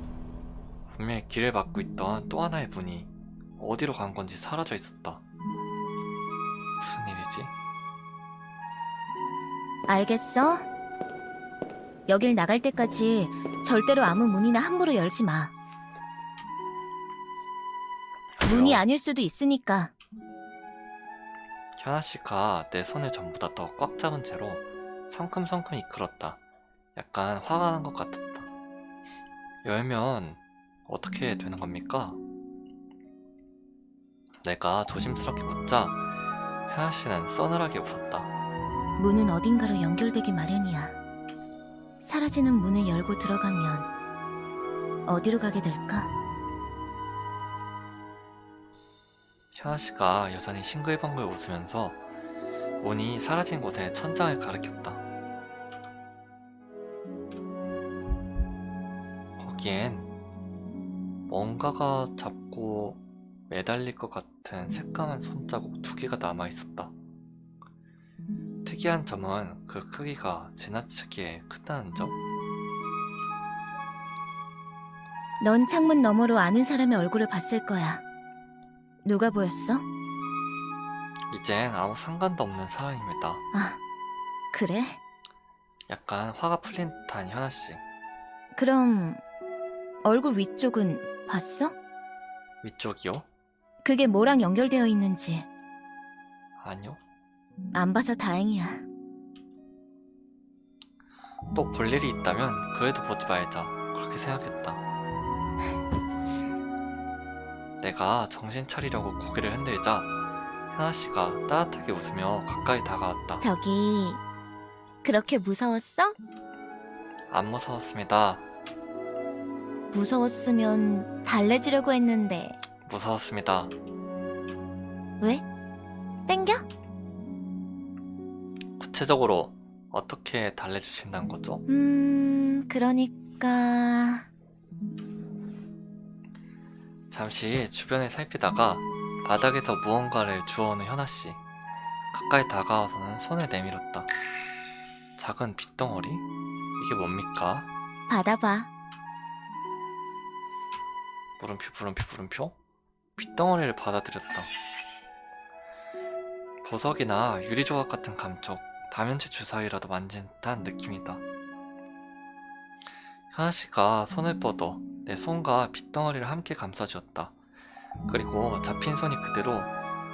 분명히 길을 막고 있던 또 하나의 문이 어디로 간 건지 사라져 있었다. 무슨 일이지? 알겠어? 여길 나갈 때까지 절대로 아무 문이나 함부로 열지 마. 문이 아닐 수도 있으니까. 현아씨가 내 손을 전부 다 더 꽉 잡은 채로 성큼성큼 이끌었다. 약간 화가 난 것 같았다. 열면 어떻게 되는 겁니까? 내가 조심스럽게 묻자 현아씨는 서늘하게 웃었다. 문은 어딘가로 연결되기 마련이야. 사라지는 문을 열고 들어가면 어디로 가게 될까? 현아씨가 여전히 싱글벙글 웃으면서 문이 사라진 곳에 천장을 가리켰다. 거기엔 뭔가가 잡고 매달릴 것 같은 새까만 손자국 2개가 남아있었다. 특이한 점은 그 크기가 지나치게 크다는 점? 넌 창문 너머로 아는 사람의 얼굴을 봤을 거야. 누가 보였어? 이젠 아무 상관도 없는 사람입니다. 아, 그래? 약간 화가 풀린 듯한 현아씨. 그럼 얼굴 위쪽은 봤어? 위쪽이요? 그게 뭐랑 연결되어 있는지. 아니요. 안 봐서 다행이야. 또 볼 일이 있다면 그래도 보지 말자. 그렇게 생각했다. 내가 정신 차리려고 고개를 흔들자 현아씨가 따뜻하게 웃으며 가까이 다가왔다. 저기, 그렇게 무서웠어? 안 무서웠습니다. 무서웠으면 달래주려고 했는데. 무서웠습니다. 왜? 땡겨? 구체적으로 어떻게 달래주신다는 거죠? 그러니까... 잠시 주변을 살피다가 바닥에서 무언가를 주워오는 현아씨. 가까이 다가와서는 손을 내밀었다. 작은 빗덩어리? 이게 뭡니까? 받아봐. 물음표? 빗덩어리를 받아들였다. 보석이나 유리조각 같은 감촉, 다면체 주사위라도 만진 듯한 느낌이다. 현아씨가 손을 뻗어 내 손과 빗덩어리를 함께 감싸주었다. 그리고 잡힌 손이 그대로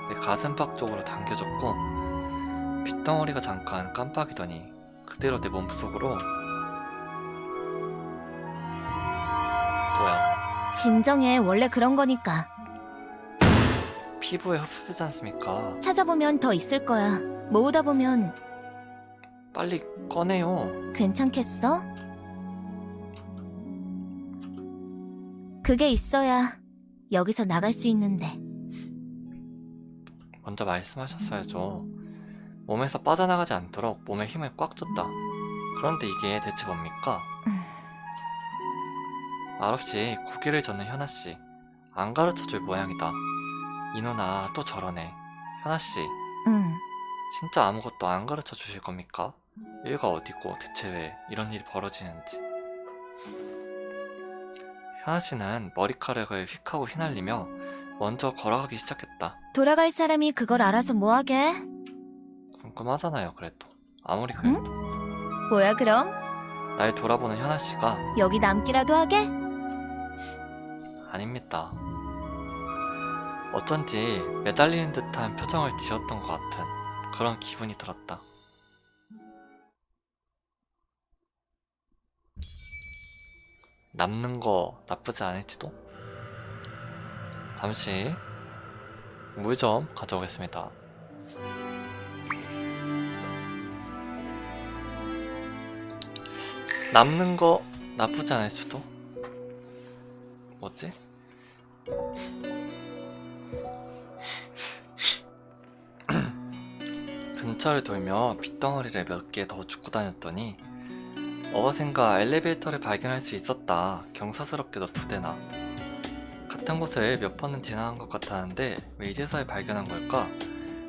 내 가슴팍 쪽으로 당겨졌고 빗덩어리가 잠깐 깜빡이더니 그대로 내 몸속으로. 뭐야, 진정해. 원래 그런 거니까. 피부에 흡수되지 않습니까? 찾아보면 더 있을 거야. 모으다 보면 빨리 꺼내요. 괜찮겠어? 그게 있어야 여기서 나갈 수 있는데. 먼저 말씀하셨어야죠. 몸에서 빠져나가지 않도록 몸에 힘을 꽉 줬다. 그런데 이게 대체 뭡니까? 말없이 고개를 젓는 현아씨. 안 가르쳐줄 모양이다. 이 누나 또 저러네. 현아씨, 응. 진짜 아무것도 안 가르쳐주실 겁니까? 일가 어디고 대체 왜 이런 일이 벌어지는지. 현아씨는 머리카락을 휙 하고 휘날리며 먼저 걸어가기 시작했다. 돌아갈 사람이 그걸 알아서 뭐하게? 궁금하잖아요, 그래도. 아무리 그래도. 뭐야 그럼? 날 돌아보는 현아씨가. 여기 남기라도 하게? 아닙니다. 어쩐지 매달리는 듯한 표정을 지었던 것 같은 그런 기분이 들었다. 남는 거 나쁘지 않을지도? 잠시 물 좀 가져오겠습니다. 남는 거 나쁘지 않을 수도? 뭐지? 근처를 돌며 빗덩어리를 몇 개 더 줍고 다녔더니 어느샌가 엘리베이터를 발견할 수 있었다. 경사스럽게도 2대나. 같은 곳을 몇 번은 지나간 것 같았는데 왜 이제서야 발견한 걸까?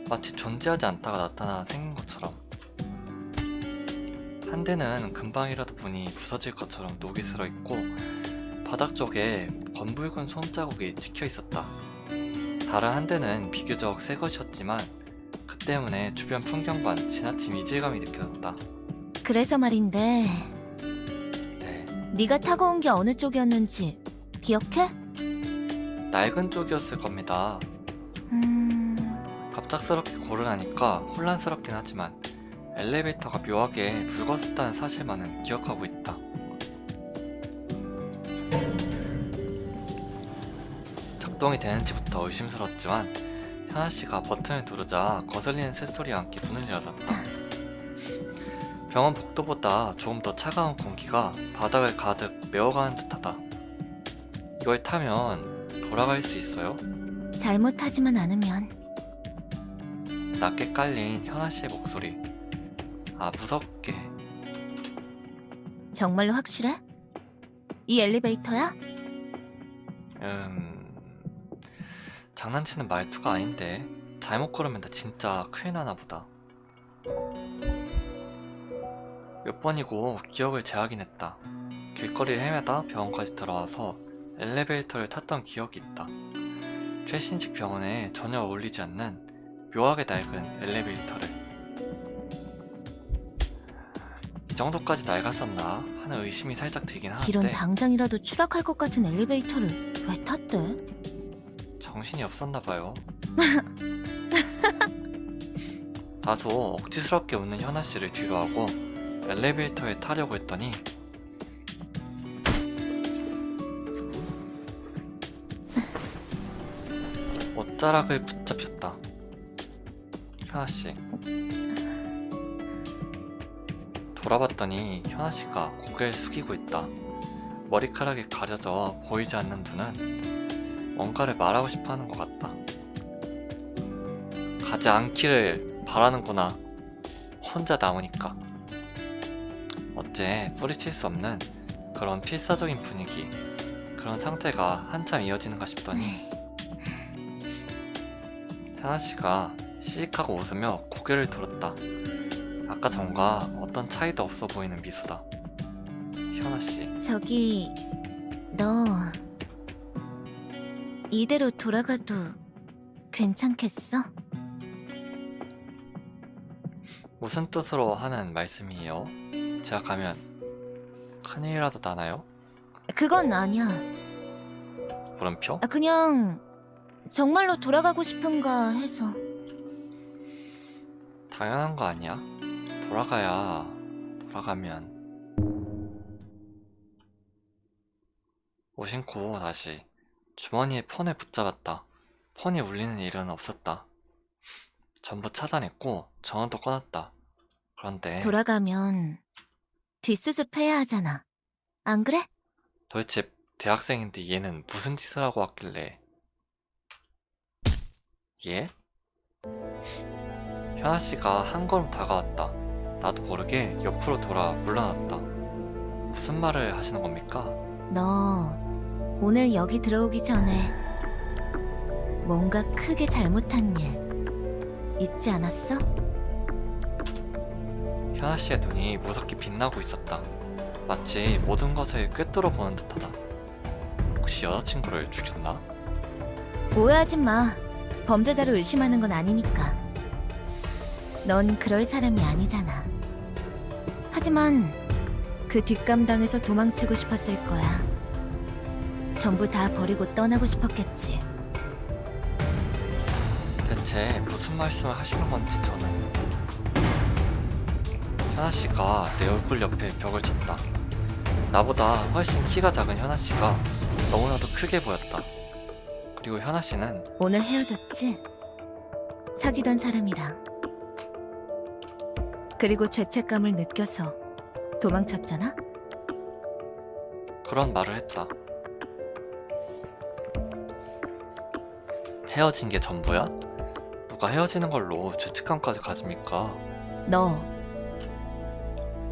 마치 존재하지 않다가 나타나 생긴 것처럼. 한 대는 금방이라도 문이 부서질 것처럼 녹이 슬어 있고 바닥 쪽에 검붉은 손자국이 찍혀 있었다. 다른 한 대는 비교적 새 것이었지만 그 때문에 주변 풍경과는 지나친 이질감이 느껴졌다. 그래서 말인데 네, 네가 타고 온 게 어느 쪽이었는지 기억해? 낡은 쪽이었을 겁니다. 갑작스럽게 고르라니까 혼란스럽긴 하지만 엘리베이터가 묘하게 붉어졌다는 사실만은 기억하고 있다. 작동이 되는지부터 의심스러웠지만 현아씨가 버튼을 누르자 거슬리는 쇳소리와 함께 문을 열었다. 병원 복도보다 조금 더 차가운 공기가 바닥을 가득 메워가는 듯하다. 이걸 타면 돌아갈 수 있어요? 잘못하지만 않으면. 낮게 깔린 현아씨의 목소리. 아, 무섭게. 정말로 확실해? 이 엘리베이터야? 장난치는 말투가 아닌데 잘못 걸으면 나 진짜 큰일 나나 보다. 몇 번이고 기억을 재확인 했다. 길거리를 헤매다 병원까지 들어와서 엘리베이터를 탔던 기억이 있다. 최신식 병원에 전혀 어울리지 않는 묘하게 낡은 엘리베이터를. 이 정도까지 낡았었나 하는 의심이 살짝 들긴 이런 하는데 당장이라도 추락할 것 같은 엘리베이터를 왜 탔대? 정신이 없었나봐요. 다소 억지스럽게 웃는 현아씨를 뒤로하고 엘리베이터에 타려고 했더니 옷자락을 붙잡혔다. 현아씨. 돌아봤더니 현아씨가 고개를 숙이고 있다. 머리카락이 가려져 보이지 않는 눈은 뭔가를 말하고 싶어하는 것 같다. 가지 않기를 바라는구나. 혼자 남으니까. 어째 뿌리칠 수 없는 그런 필사적인 분위기, 그런 상태가 한참 이어지는가 싶더니 현아씨가 시익하고 웃으며 고개를 들었다. 아까 전과 어떤 차이도 없어 보이는 미소다. 현아씨, 저기, 너 이대로 돌아가도 괜찮겠어? 무슨 뜻으로 하는 말씀이에요? 제가 가면 큰일이라도 나나요? 그건 아니야. 물음표? 그냥 정말로 돌아가고 싶은가 해서. 당연한 거 아니야? 돌아가면 무심코 다시 주머니에 폰을 붙잡았다. 폰이 울리는 일은 없었다. 전부 차단했고 전원도 꺼놨다. 그런데 돌아가면 뒷수습해야 하잖아. 안 그래? 도대체 대학생인데 얘는 무슨 짓을 하고 왔길래? 예? 현아씨가 한 걸음 다가왔다. 나도 모르게 옆으로 돌아 물러났다. 무슨 말을 하시는 겁니까? 너 오늘 여기 들어오기 전에 뭔가 크게 잘못한 일 있지 않았어? 현아씨의 눈이 무섭게 빛나고 있었다. 마치 모든 것을 꿰뚫어 보는 듯하다. 혹시 여자친구를 죽였나? 오해하지 마. 범죄자를 의심하는 건 아니니까. 넌 그럴 사람이 아니잖아. 하지만 그 뒷감당에서 도망치고 싶었을 거야. 전부 다 버리고 떠나고 싶었겠지. 대체 무슨 말씀을 하시는 건지 저는. 현아씨가 내 얼굴 옆에 벽을 쳤다. 나보다 훨씬 키가 작은 현아씨가 너무나도 크게 보였다. 그리고 현아씨는 오늘 헤어졌지? 사귀던 사람이랑. 그리고 죄책감을 느껴서 도망쳤잖아? 그런 말을 했다. 헤어진 게 전부야? 누가 헤어지는 걸로 죄책감까지 가집니까? 너,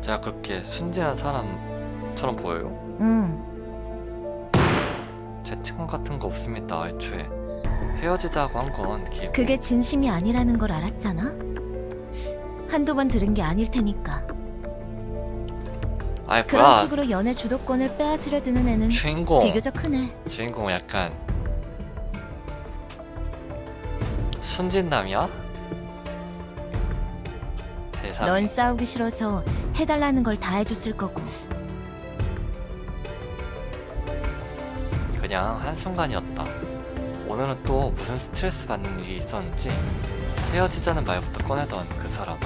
제가 그렇게 순진한 사람처럼 보여요? 응. 죄책감 같은 거 없습니다. 애초에 헤어지자고 한 건 걔고. 그게 진심이 아니라는 걸 알았잖아? 한두 번 들은 게 아닐 테니까. 아이 그런 뭐야, 식으로 연애 주도권을 빼앗으려 드는 애는 주인공 비교적 흔해. 주인공 약간 순진남이야? 세상에. 넌 싸우기 싫어서 해달라는 걸 다 해줬을 거고. 그냥 한순간이었다. 오늘은 또 무슨 스트레스 받는 일이 있었는지 헤어지자는 말부터 꺼내던 그 사람.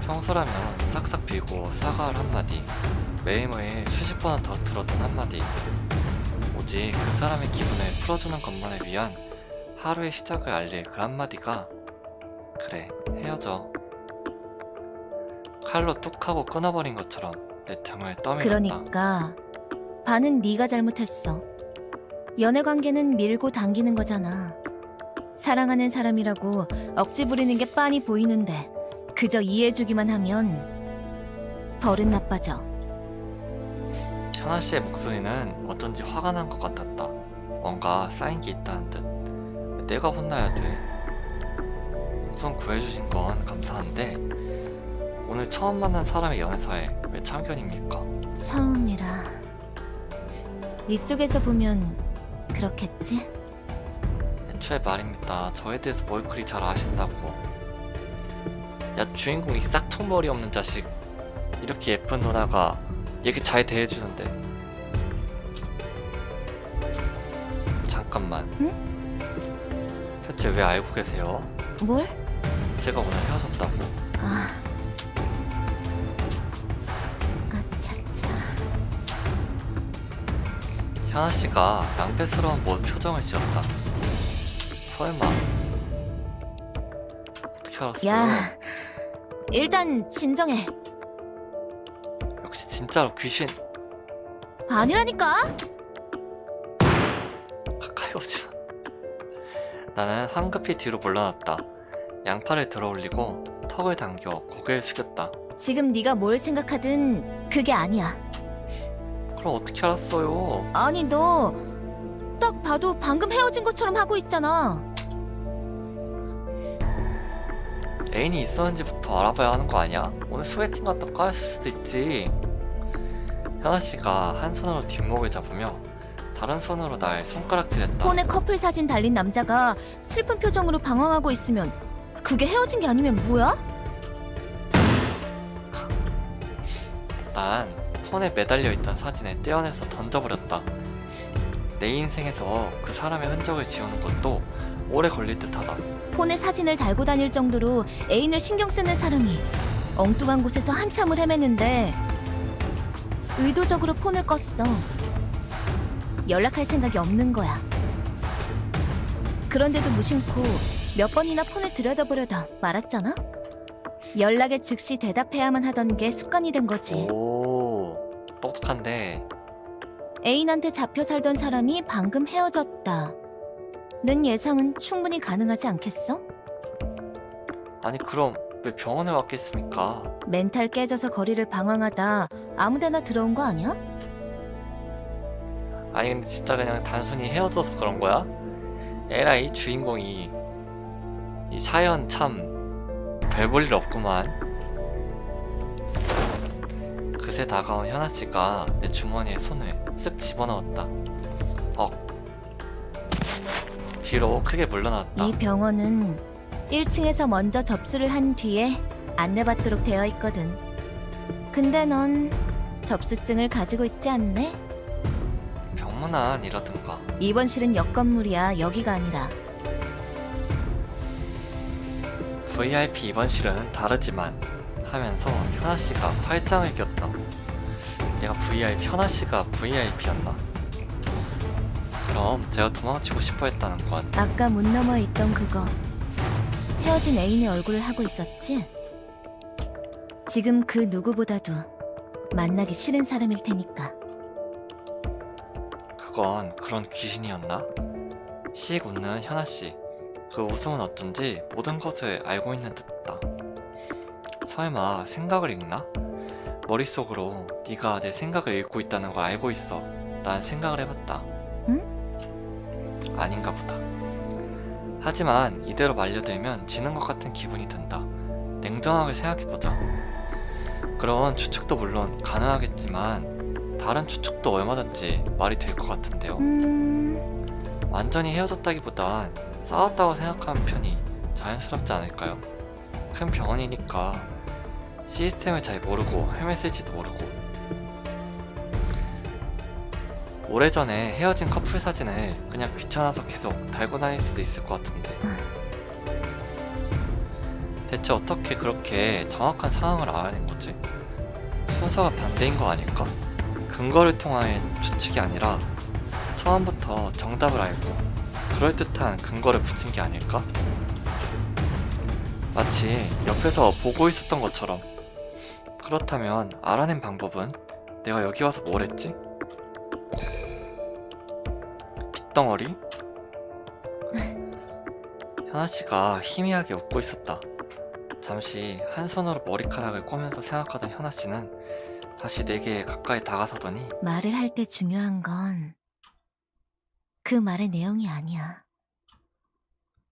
평소라면 싹싹 빌고 사과할 한마디, 매일매일 수십 번은 더 들었던 한마디. 오직 그 사람의 기분을 풀어주는 것만을 위한 하루의 시작을 알릴 그 한마디가 그래, 헤어져. 칼로 뚝 하고 끊어버린 것처럼 내 등을 떠밀었다. 그러니까 반은 네가 잘못했어. 연애 관계는 밀고 당기는 거잖아. 사랑하는 사람이라고 억지 부리는 게 빤히 보이는데 그저 이해해주기만 하면 버릇 나빠져. 현아 씨의 목소리는 어쩐지 화가 난 것 같았다. 뭔가 쌓인 게 있다는 듯. 왜 내가 혼나야 돼? 우선 구해주신 건 감사한데 오늘 처음 만난 사람의 연애사에 왜 참견입니까? 처음이라. 이쪽에서 보면 그렇겠지? 애초에 말입니다. 저에 대해서 뭘 그리 잘 아신다고. 야, 주인공 이 싹퉁머리 없는 자식. 이렇게 예쁜 누나가 얘기 잘 대해주는데. 잠깐만. 응? 대체 왜 알고 계세요? 뭘? 제가 오늘 헤어졌다고. 아. 아차차. 현아 씨가 낭패스러운 표정을 지었다. 설마. 어떻게 알았어요? 야, 일단 진정해. 역시 진짜로 귀신. 아니라니까? 가까이 오지 마. 나는 황급히 뒤로 물러났다. 양팔을 들어 올리고 턱을 당겨 고개를 숙였다. 지금 네가 뭘 생각하든 그게 아니야. 그럼 어떻게 알았어요? 아니 너 딱 봐도 방금 헤어진 것처럼 하고 있잖아. 애인이 있었는지부터 알아봐야 하는 거 아니야? 오늘 소개팅 갔다 까였을 수도 있지. 현아 씨가 한 손으로 뒷목을 잡으며 다른 손으로 날 손가락질했다. 폰에 커플 사진 달린 남자가 슬픈 표정으로 방황하고 있으면 그게 헤어진 게 아니면 뭐야? 난 폰에 매달려 있던 사진을 떼어내서 던져버렸다. 내 인생에서 그 사람의 흔적을 지우는 것도 오래 걸릴 듯하다. 폰에 사진을 달고 다닐 정도로 애인을 신경 쓰는 사람이 엉뚱한 곳에서 한참을 헤맸는데 의도적으로 폰을 껐어. 연락할 생각이 없는 거야. 그런데도 무심코 몇 번이나 폰을 들여다보려다 말았잖아? 연락에 즉시 대답해야만 하던 게 습관이 된 거지. 오, 똑똑한데. 애인한테 잡혀 살던 사람이 방금 헤어졌다. 는 예상은 충분히 가능하지 않겠어? 아니 그럼 왜 병원에 왔겠습니까? 멘탈 깨져서 거리를 방황하다 아무데나 들어온 거 아니야? 아니 근데 진짜 그냥 단순히 헤어져서 그런 거야? 에라이 주인공이 이 사연 참 별 볼 일 없구만. 그새 다가온 현아 씨가 내 주머니에 손을 쓱 집어넣었다. 뒤로 크게 물러났다. 이 병원은 1층에서 먼저 접수를 한 뒤에 안내받도록 되어 있거든. 근데 넌 접수증을 가지고 있지 않네? 병문안이라든가. 입원실은 옆 건물이야, 여기가 아니라. VIP 입원실은 다르지만 하면서 현아 씨가 팔짱을 꼈다. 내가 VIP, 현아 씨가 VIP였나? 그럼 제가 도망치고 싶어 했다는 건 아까 문 너머에 있던 그거. 헤어진 애인의 얼굴을 하고 있었지? 지금 그 누구보다도 만나기 싫은 사람일 테니까. 그건 그런 귀신이었나? 씩 웃는 현아 씨. 그 웃음은 어쩐지 모든 것을 알고 있는 듯했다. 설마 생각을 읽나? 머릿속으로 네가 내 생각을 읽고 있다는 걸 알고 있어 라는 생각을 해봤다. 아닌가 보다. 하지만 이대로 말려들면 지는 것 같은 기분이 든다. 냉정하게 생각해보자. 그런 추측도 물론 가능하겠지만 다른 추측도 얼마든지 말이 될 것 같은데요. 완전히 헤어졌다기보단 싸웠다고 생각하는 편이 자연스럽지 않을까요? 큰 병원이니까 시스템을 잘 모르고 헤맸을지도 모르고. 오래전에 헤어진 커플 사진을 그냥 귀찮아서 계속 달고 다닐 수도 있을 것 같은데 대체 어떻게 그렇게 정확한 상황을 알아낸 거지? 순서가 반대인 거 아닐까? 근거를 통한 추측이 아니라 처음부터 정답을 알고 그럴듯한 근거를 붙인 게 아닐까? 마치 옆에서 보고 있었던 것처럼. 그렇다면 알아낸 방법은? 내가 여기 와서 뭘 했지? 핏덩어리? 현아 씨가 희미하게 웃고 있었다. 잠시 한 손으로 머리카락을 꼬면서 생각하던 현아 씨는 다시 내게 가까이 다가서더니 말을 할 때 중요한 건 그 말의 내용이 아니야.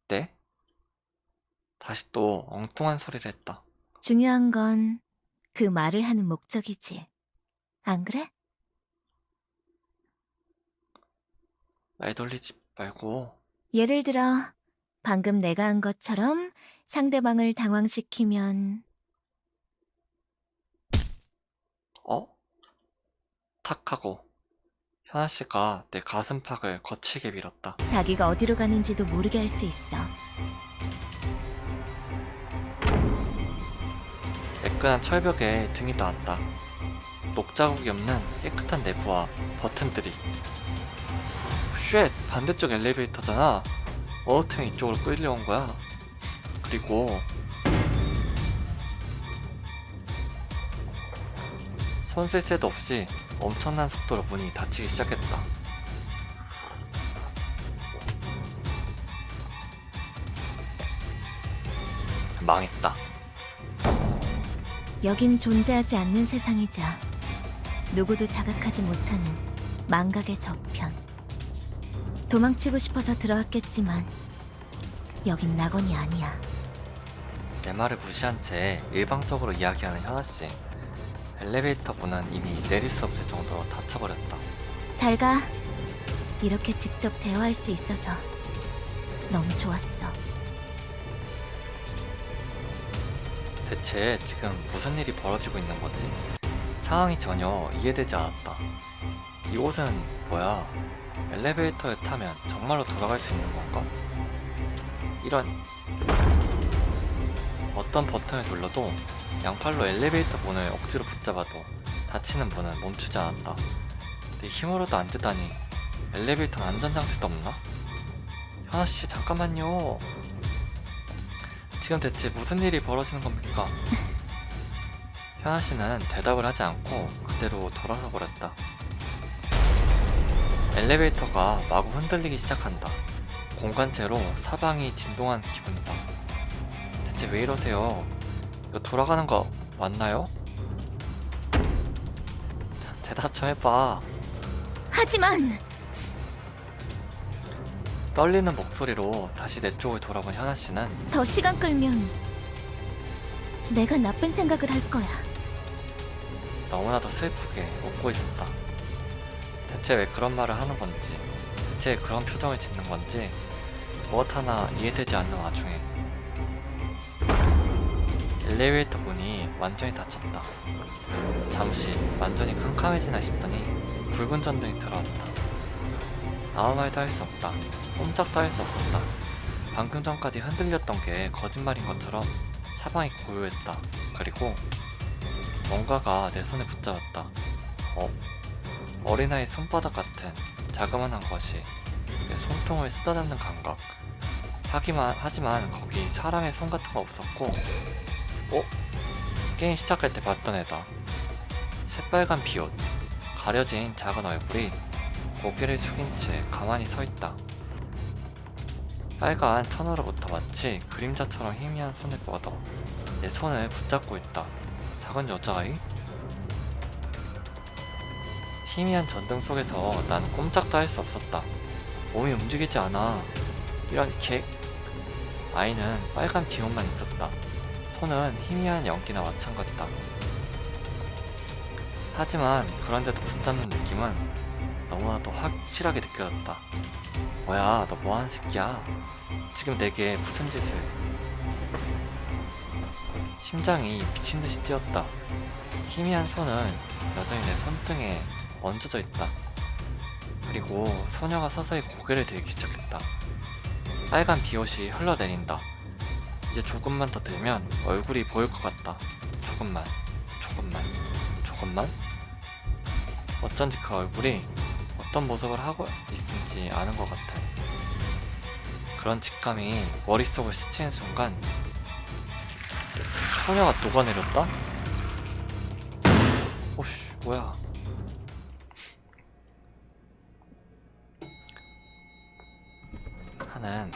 네? 다시 또 엉뚱한 소리를 했다. 중요한 건 그 말을 하는 목적이지. 안 그래? 말 돌리지 말고. 예를 들어 방금 내가 한 것처럼 상대방을 당황시키면 탁 하고 현아 씨가 내 가슴팍을 거칠게 밀었다. 자기가 어디로 가는지도 모르게 할 수 있어. 매끈한 철벽에 등이 닿았다. 녹자국이 없는 깨끗한 내부와 버튼들이. 쉣! 반대쪽 엘리베이터잖아. 어느 틈에 이쪽으로 끌려온 거야. 그리고 손 쓸 새도 없이 엄청난 속도로 문이 닫히기 시작했다. 망했다. 여긴 존재하지 않는 세상이자 누구도 자각하지 못하는 망각의 저편. 도망치고 싶어서 들어왔겠지만 여긴 낙원이 아니야. 내 말을 무시한 채 일방적으로 이야기하는 현아씨. 엘리베이터 문은 이미 내릴 수 없을 정도로 닫혀버렸다. 잘 가. 이렇게 직접 대화할 수 있어서 너무 좋았어. 대체 지금 무슨 일이 벌어지고 있는 거지? 상황이 전혀 이해되지 않았다. 이곳은 뭐야? 엘리베이터에 타면 정말로 돌아갈 수 있는 건가? 이런... 어떤 버튼을 눌러도 양팔로 엘리베이터 문을 억지로 붙잡아도 닫히는 문은 멈추지 않았다. 내 힘으로도 안 되다니. 엘리베이터는 안전장치도 없나? 현아씨 잠깐만요. 지금 대체 무슨 일이 벌어지는 겁니까? 현아씨는 대답을 하지 않고 그대로 돌아서 버렸다. 엘리베이터가 마구 흔들리기 시작한다. 공간체로 사방이 진동한 기분이다. 대체 왜 이러세요? 이거 돌아가는 거 맞나요? 자, 대답 좀 해봐. 하지만 떨리는 목소리로 다시 내 쪽을 돌아본 현아씨는 더 시간 끌면 내가 나쁜 생각을 할 거야. 너무나도 슬프게 웃고 있었다. 대체 왜 그런 말을 하는 건지, 대체 그런 표정을 짓는 건지 무엇 하나 이해되지 않는 와중에 엘리베이터 문이 완전히 닫혔다. 잠시 완전히 캄캄해지나 싶더니 붉은 전등이 들어왔다. 아무 말도 할 수 없다. 꼼짝도 할 수 없었다. 방금 전까지 흔들렸던 게 거짓말인 것처럼 사방이 고요했다. 그리고 뭔가가 내 손에 붙잡았다. 어린아이 손바닥 같은 자그마한 것이 내 손등을 쓰다듬는 감각. 하지만 거기 사람의 손 같은 거 없었고, 게임 시작할 때 봤던 애다. 새빨간 비옷, 가려진 작은 얼굴이 고개를 숙인 채 가만히 서 있다. 빨간 천으로부터 마치 그림자처럼 희미한 손을 뻗어 내 손을 붙잡고 있다. 작은 여자아이? 희미한 전등 속에서 나는 꼼짝도 할 수 없었다. 몸이 움직이지 않아. 이런 아이는 빨간 비옷만 있었다. 손은 희미한 연기나 마찬가지다. 하지만 그런데도 붙잡는 느낌은 너무나도 확실하게 느껴졌다. 뭐야, 너 뭐하는 새끼야? 지금 내게 무슨 짓을... 심장이 미친듯이 뛰었다. 희미한 손은 여전히 내 손등에 얹어져 있다. 그리고 소녀가 서서히 고개를 들기 시작했다. 빨간 비옷이 흘러내린다. 이제 조금만 더 들면 얼굴이 보일 것 같다. 조금만. 어쩐지 그 얼굴이 어떤 모습을 하고 있는지 아는 것 같아. 그런 직감이 머릿속을 스치는 순간 소녀가 녹아내렸다? 오씨, 뭐야. 하는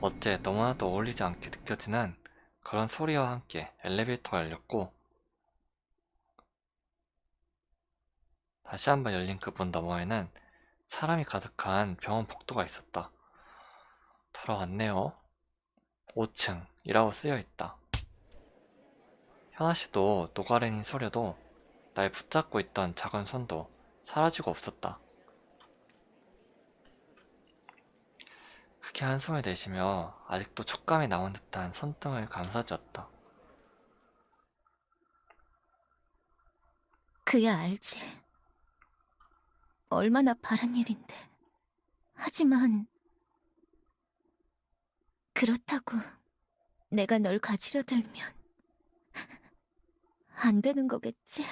어째 너무나도 어울리지 않게 느껴지는 그런 소리와 함께 엘리베이터가 열렸고, 다시 한번 열린 그 문 너머에는 사람이 가득한 병원 복도가 있었다. 돌아왔네요. 5층이라고 쓰여있다. 현아씨도 녹아내린 소녀도 날 붙잡고 있던 작은 손도 사라지고 없었다. 크게 한숨을 내쉬며 아직도 촉감이 남은 듯한 손등을 감싸주었다. 그야 알지. 얼마나 바른 일인데. 하지만 그렇다고 내가 널 가지려 들면 안 되는 거겠지?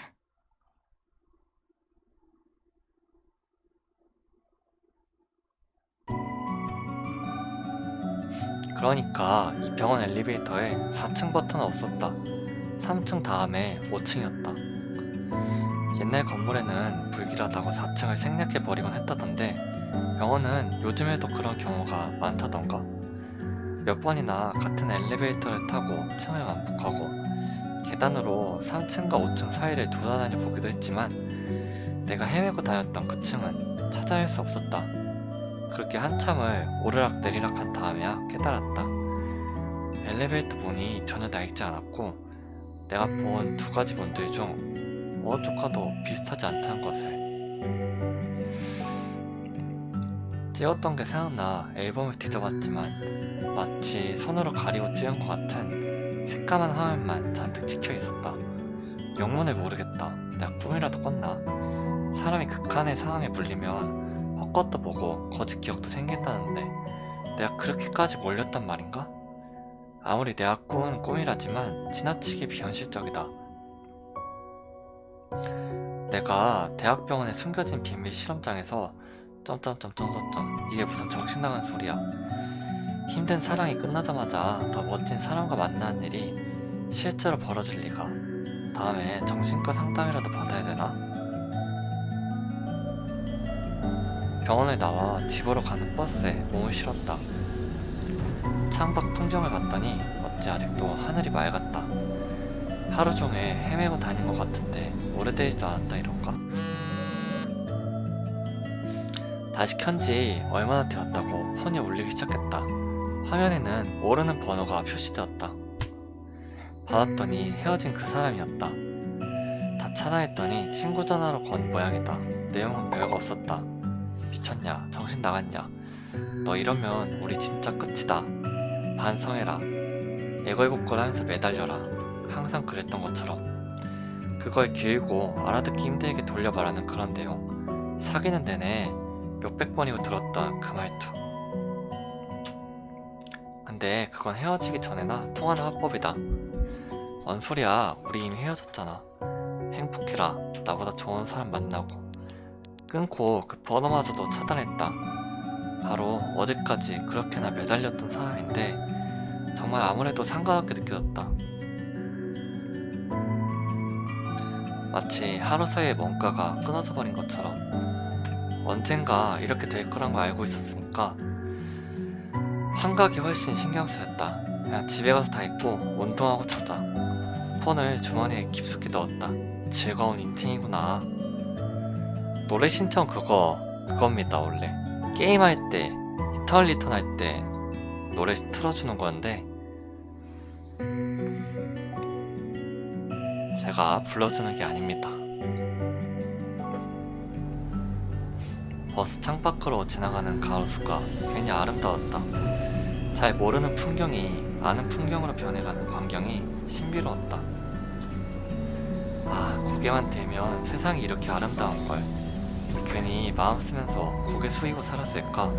그러니까 이 병원 엘리베이터에 4층 버튼은 없었다. 3층 다음에 5층이었다. 옛날 건물에는 불길하다고 4층을 생략해버리곤 했다던데 병원은 요즘에도 그런 경우가 많다던가. 몇 번이나 같은 엘리베이터를 타고 층을 반복하고 계단으로 3층과 5층 사이를 돌아다녀 보기도 했지만 내가 헤매고 다녔던 그 층은 찾아낼 수 없었다. 그렇게 한참을 오르락 내리락 한 다음에야 깨달았다. 엘리베이터 문이 전혀 낡지 않았고 내가 본 두 가지 문들 중 어느 쪽과도 비슷하지 않다는 것을. 찍었던 게 생각나 앨범을 뒤져봤지만 마치 손으로 가리고 찍은 것 같은 새까만 화면만 잔뜩 찍혀 있었다. 영문을 모르겠다. 내가 꿈이라도 꿨나? 사람이 극한의 상황에 물리면 헛것도 보고 거짓 기억도 생긴다는데 내가 그렇게까지 몰렸단 말인가? 아무리 내가 꿈은 꿈이라지만 지나치게 비현실적이다. 내가 대학병원에 숨겨진 비밀 실험장에서 이게 무슨 정신 나간 소리야. 힘든 사랑이 끝나자마자 더 멋진 사람과 만나는 일이 실제로 벌어질 리가. 다음에 정신과 상담이라도 받아야 되나? 병원을 나와 집으로 가는 버스에 몸을 실었다. 창밖 풍경을 봤더니 어찌 아직도 하늘이 맑았다. 하루 종일 헤매고 다닌 것 같은데 오래되지도 않았다 이런가? 다시 켠지 얼마나 되었다고 폰이 울리기 시작했다. 화면에는 모르는 번호가 표시되었다. 받았더니 헤어진 그 사람이었다. 다 차단했더니 친구 전화로 건 모양이다. 내용은 별거 없었다. 미쳤냐? 정신 나갔냐? 너 이러면 우리 진짜 끝이다. 반성해라. 애걸복걸 하면서 매달려라. 항상 그랬던 것처럼. 그걸 길고 알아듣기 힘들게 돌려 말하는 그런 내용. 사귀는 내내 몇백 번이고 들었던 그 말투. 근데 그건 헤어지기 전에나 통하는 화법이다. 뭔 소리야, 우리 이미 헤어졌잖아. 행복해라. 나보다 좋은 사람 만나고. 끊고 그 번호마저도 차단했다. 바로 어제까지 그렇게나 매달렸던 사람인데 정말 아무래도 상관없게 느껴졌다. 마치 하루 사이에 뭔가가 끊어져 버린 것처럼. 언젠가 이렇게 될 거란 걸 알고 있었으니까 환각이 훨씬 신경 쓰였다. 그냥 집에 가서 다 잊고 운동하고 자자. 폰을 주머니에 깊숙이 넣었다. 즐거운 인팅이구나. 노래 신청 그겁니다 원래. 게임할 때, 이터널 리턴 할 때 노래 틀어주는 건데 제가 불러주는 게 아닙니다. 버스 창밖으로 지나가는 가로수가 괜히 아름다웠다. 잘 모르는 풍경이 아는 풍경으로 변해가는 광경이 신비로웠다. 아, 고개만 들면 세상이 이렇게 아름다운걸. 괜히 마음 쓰면서 고개 숙이고 살았을까?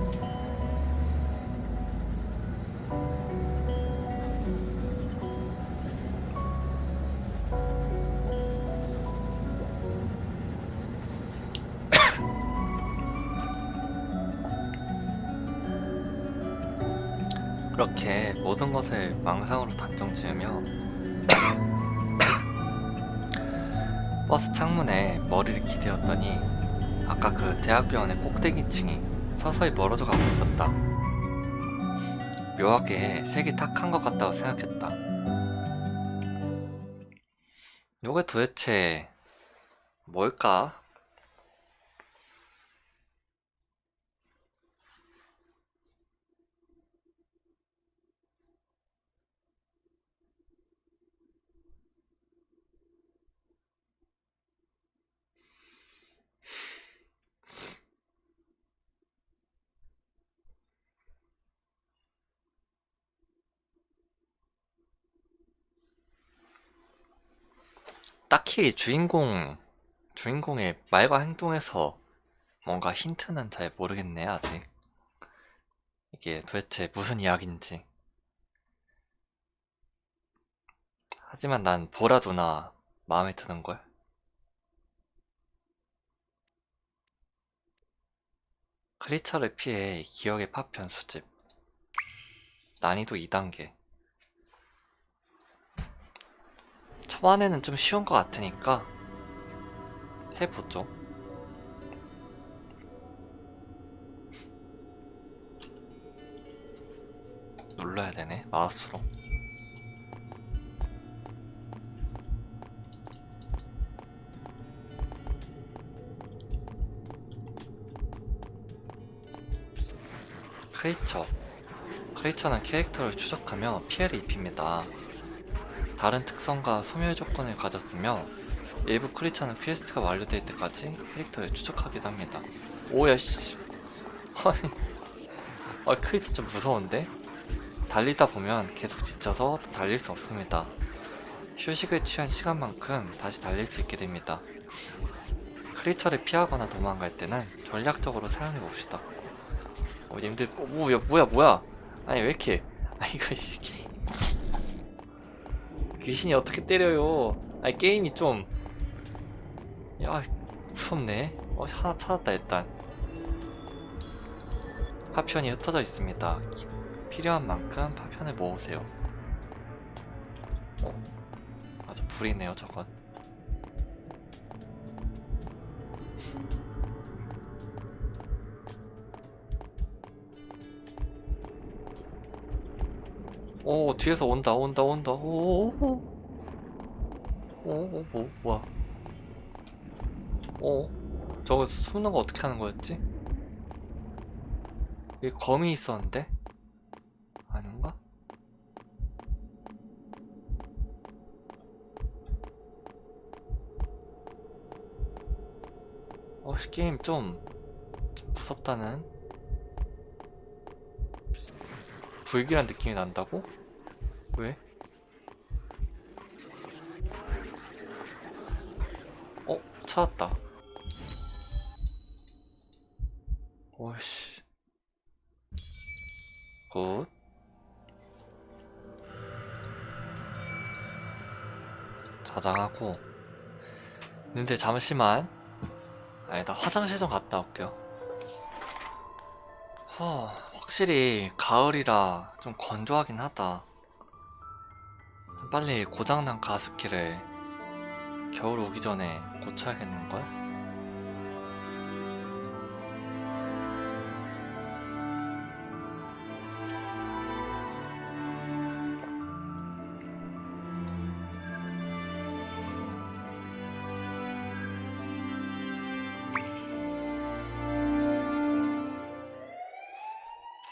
그렇게 모든 것을 망상으로 단정 지으며 버스 창문에 머리를 기대었더니 아까 그 대학병원의 꼭대기층이 서서히 멀어져 가고 있었다. 묘하게 색이 탁한 것 같다고 생각했다. 요게 도대체 뭘까? 딱히 주인공의 말과 행동에서 뭔가 힌트는 잘 모르겠네, 아직. 이게 도대체 무슨 이야기인지. 하지만 난 보라 누나 마음에 드는걸? 크리처를 피해 기억의 파편 수집. 난이도 2단계. 초반에는 좀 쉬운 것 같으니까 해보죠. 눌러야 되네, 마우스로. 크리처. 크리처는 캐릭터를 추적하며 피해를 입힙니다. 다른 특성과 소멸 조건을 가졌으며 일부 크리처는 퀘스트가 완료될 때까지 캐릭터를 추적하기도 합니다. 오야 씨. 크리처 좀 무서운데? 달리다 보면 계속 지쳐서 더 달릴 수 없습니다. 휴식을 취한 시간만큼 다시 달릴 수 있게 됩니다. 크리처를 피하거나 도망갈 때는 전략적으로 사용해 봅시다. 님들 뭐야 아니 왜 이렇게 이거 귀신이 어떻게 때려요. 아니 게임이 좀 무섭네. 하나 찾았다. 일단 파편이 흩어져 있습니다. 필요한 만큼 파편을 모으세요. 아주 불이네요 저건. 오 뒤에서 온다. 뭐야. 저거 숨는 거 어떻게 하는 거였지? 여기 검이 있었는데? 아닌가? 게임 좀 무섭다는 불길한 느낌이 난다고? 왜? 찾았다. 오씨. 굿. 저장하고. 근데 잠시만. 나 화장실 좀 갔다 올게요. 확실히 가을이라 좀 건조하긴 하다. 빨리 고장난 가습기를 겨울 오기 전에 고쳐야겠는걸?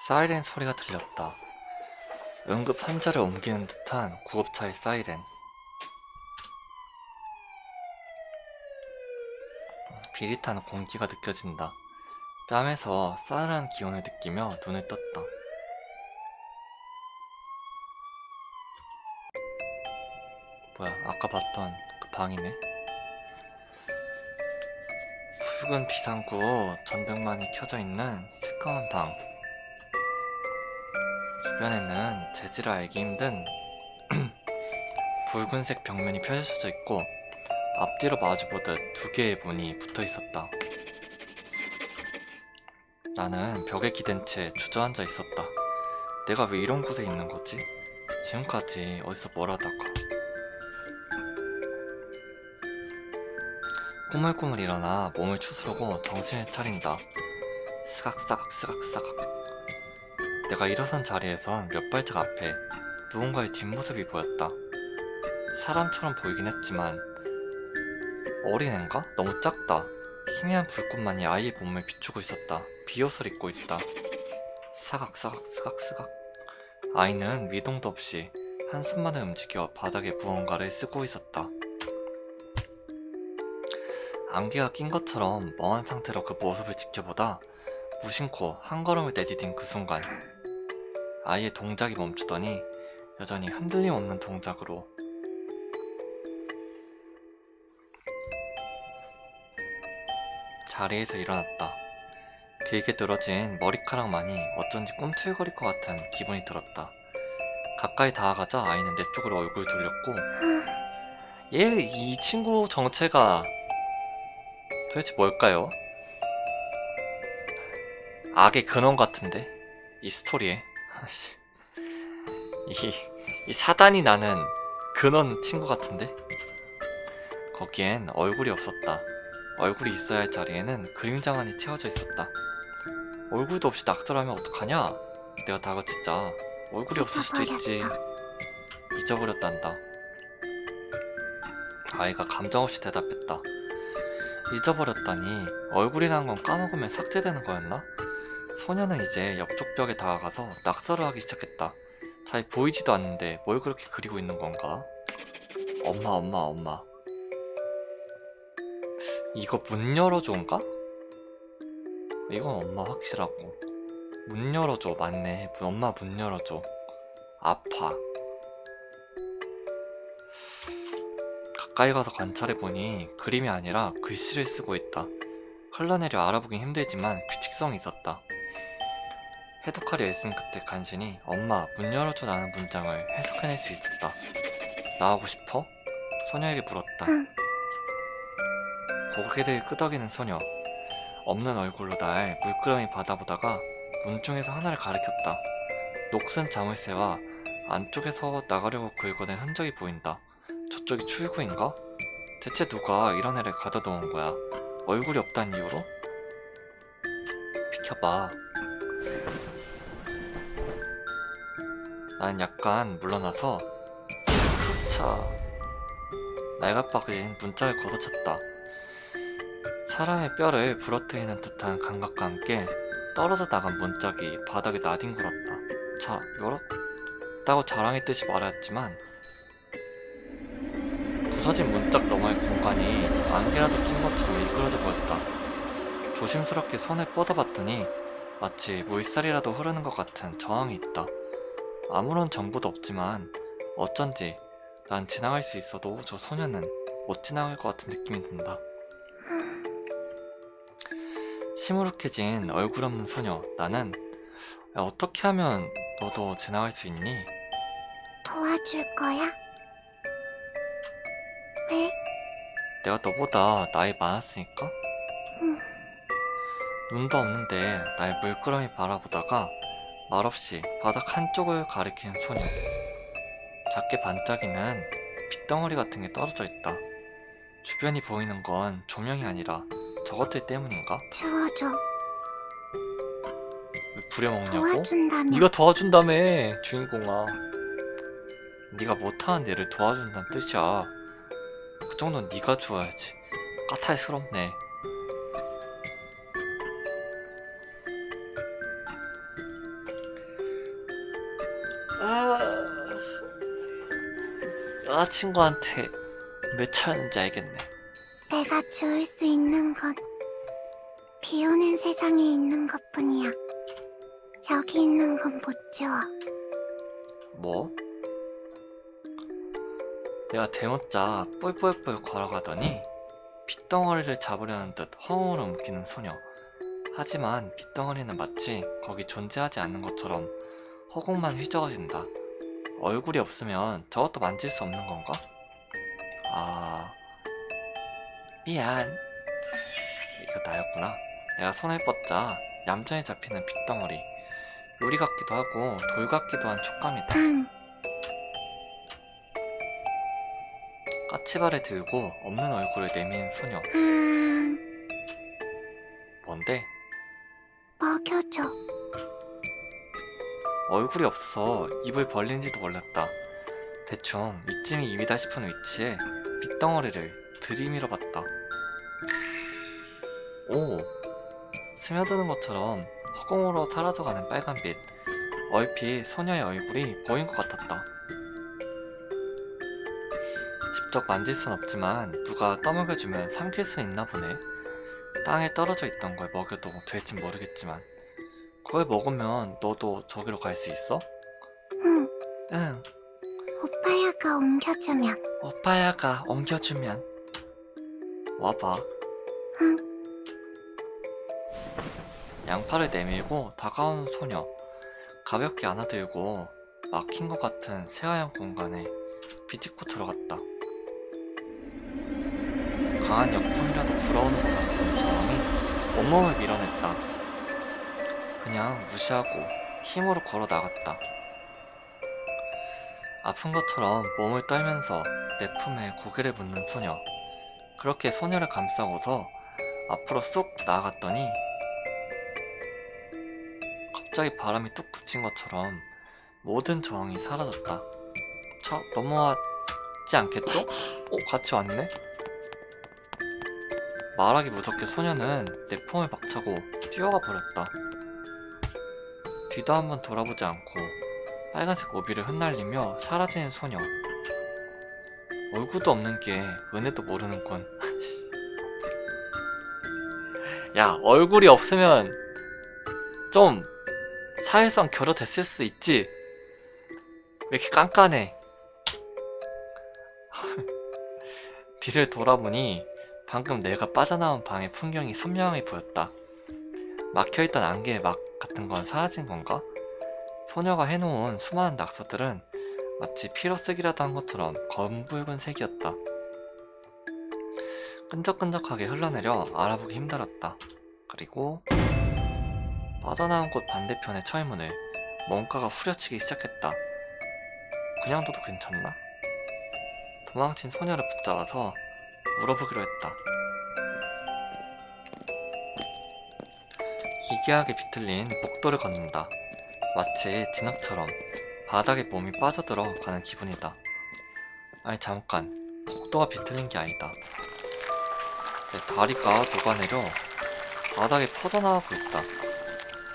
사이렌 소리가 들렸다. 응급 환자를 옮기는 듯한 구급차의 사이렌. 비릿한 공기가 느껴진다. 뺨에서 싸늘한 기운을 느끼며 눈을 떴다. 뭐야, 아까 봤던 그 방이네. 붉은 비상구 전등만이 켜져 있는 새까만 방. 주변에는 재질을 알기 힘든 붉은색 벽면이 펼쳐져 있고 앞뒤로 마주보듯 두 개의 문이 붙어 있었다. 나는 벽에 기댄 채 주저앉아 있었다. 내가 왜 이런 곳에 있는 거지? 지금까지 어디서 뭘 하다가. 꾸물꾸물 일어나 몸을 추스르고 정신을 차린다. 스각스각. 내가 일어선 자리에선 몇 발짝 앞에 누군가의 뒷모습이 보였다. 사람처럼 보이긴 했지만 어린애인가? 너무 작다. 희미한 불꽃만이 아이의 몸을 비추고 있었다. 비옷을 입고 있다. 스각. 아이는 미동도 없이 한손만을 움직여 바닥에 무언가를 쓰고 있었다. 안개가 낀 것처럼 멍한 상태로 그 모습을 지켜보다 무심코 한 걸음을 내디딘 그 순간 아이의 동작이 멈추더니 여전히 흔들림 없는 동작으로 자리에서 일어났다. 길게 늘어진 머리카락만이 어쩐지 꿈틀거릴 것 같은 기분이 들었다. 가까이 다가가자 아이는 내 쪽으로 얼굴을 돌렸고 이 친구 정체가 도대체 뭘까요? 악의 근원 같은데? 이 스토리에 이 사단이 나는 근원 친구 같은데? 거기엔 얼굴이 없었다. 얼굴이 있어야 할 자리에는 그림자만이 채워져 있었다. 얼굴도 없이 낙서하면 어떡하냐? 내가 다그치자 얼굴이 없을 수도 있지. 잊어버렸단다. 아이가 감정없이 대답했다. 잊어버렸다니 얼굴이라는 건 까먹으면 삭제되는 거였나? 소녀는 이제 옆쪽 벽에 다가가서 낙서를 하기 시작했다. 잘 보이지도 않는데 뭘 그렇게 그리고 있는 건가? 엄마. 이거 문 열어줘인가? 이건 엄마 확실하고. 문 열어줘, 맞네. 엄마 문 열어줘. 아파. 가까이 가서 관찰해보니 그림이 아니라 글씨를 쓰고 있다. 흘러내려 알아보긴 힘들지만 규칙성이 있었다. 해독하려 애쓴 끝에 간신히 엄마 문 열어줘라는 문장을 해석해낼 수 있었다. 나오고 싶어? 소녀에게 물었다. 고개를 끄덕이는 소녀. 없는 얼굴로 날 물끄러미 바라보다가 문중에서 하나를 가리켰다. 녹슨 자물쇠와 안쪽에서 나가려고 긁어낸 흔적이 보인다. 저쪽이 출구인가? 대체 누가 이런 애를 가둬놓은 거야? 얼굴이 없다는 이유로? 비켜봐. 난 약간 물러나서 차 날갑박인 문짝을 걷어찼다. 사람의 뼈를 부러뜨리는 듯한 감각과 함께 떨어져 나간 문짝이 바닥에 나뒹굴었다. 자, 열었다고 자랑했듯이 말하였지만 부서진 문짝 너머의 공간이 안개라도 낀 것처럼 일그러져 보였다. 조심스럽게 손을 뻗어봤더니 마치 물살이라도 흐르는 것 같은 저항이 있다. 아무런 정보도 없지만 어쩐지 난 지나갈 수 있어도 저 소녀는 못 지나갈 것 같은 느낌이 든다. 시무룩해진 얼굴 없는 소녀. 나는 어떻게 하면 너도 지나갈 수 있니? 도와줄 거야? 왜? 내가 너보다 나이 많았으니까? 눈도 없는데 날 물끄러미 바라보다가 말없이 바닥 한쪽을 가리키는 소녀. 작게 반짝이는 빗덩어리 같은 게 떨어져 있다. 주변이 보이는 건 조명이 아니라 저것들 때문인가? 도와줘. 왜 부려먹냐고? 도와준다며. 네가 도와준다며, 주인공아. 네가 못하는 일을 도와준다는 뜻이야. 그 정도는 네가 줘야지. 까탈스럽네. 여자친구한테 몇 차였는지 알겠네. 내가 주울 수 있는 건 비 오는 세상에 있는 것뿐이야. 여기 있는 건 못 주워. 뭐? 내가 대문자 뿔뿔뿔 걸어가더니 빗덩어리를 잡으려는 듯 허공으로 움키는 소녀. 하지만 빗덩어리는 마치 거기 존재하지 않는 것처럼 허공만 휘저어진다. 얼굴이 없으면 저것도 만질 수 없는 건가? 아... 미안. 이거 나였구나. 내가 손을 뻗자 얌전히 잡히는 빗덩어리. 요리 같기도 하고 돌 같기도 한 촉감이다. 까치발을 들고 없는 얼굴을 내미는 소녀. 뭔데? 먹여줘. 얼굴이 없어서 입을 벌린지도 몰랐다. 대충 이쯤이 입이다 싶은 위치에 빗덩어리를 들이밀어 봤다. 오! 스며드는 것처럼 허공으로 사라져가는 빨간빛. 얼핏 소녀의 얼굴이 보인 것 같았다. 직접 만질 순 없지만 누가 떠먹여주면 삼킬 수 있나 보네. 땅에 떨어져 있던 걸 먹여도 될진 모르겠지만 그걸 먹으면 너도 저기로 갈 수 있어? 응. 응. 오빠야가 옮겨주면. 오빠야가 옮겨주면. 와봐. 응. 양팔을 내밀고 다가오는 소녀. 가볍게 안아들고 막힌 것 같은 새하얀 공간에 비집고 들어갔다. 강한 역풍이라도 불어오는 것 같은 저항이 온몸을 밀어냈다. 그냥 무시하고 힘으로 걸어 나갔다. 아픈 것처럼 몸을 떨면서 내 품에 고개를 묻는 소녀. 그렇게 소녀를 감싸고서 앞으로 쏙 나아갔더니 갑자기 바람이 뚝 그친 것처럼 모든 저항이 사라졌다. 넘어왔지 않겠죠? 같이 왔네? 말하기 무섭게 소녀는 내 품을 박차고 뛰어가 버렸다. 뒤도 한번 돌아보지 않고 빨간색 오비를 흩날리며 사라지는 소녀. 얼굴도 없는 게 은혜도 모르는군. 야, 얼굴이 없으면 좀 사회성 결여됐을 수 있지. 왜 이렇게 깐깐해? 뒤를 돌아보니 방금 내가 빠져나온 방의 풍경이 선명하게 보였다. 막혀있던 안개의 막 같은 건 사라진 건가? 소녀가 해놓은 수많은 낙서들은 마치 피로 쓰기라도 한 것처럼 검붉은 색이었다. 끈적끈적하게 흘러내려 알아보기 힘들었다. 그리고 빠져나온 곳 반대편의 철문을 뭔가가 후려치기 시작했다. 그냥 둬도 괜찮나? 도망친 소녀를 붙잡아서 물어보기로 했다. 기괴하게 비틀린 복도를 걷는다. 마치 진흙처럼 바닥에 몸이 빠져들어 가는 기분이다. 아니 잠깐, 복도가 비틀린 게 아니다. 내 다리가 녹아내려 바닥에 퍼져나가고 있다.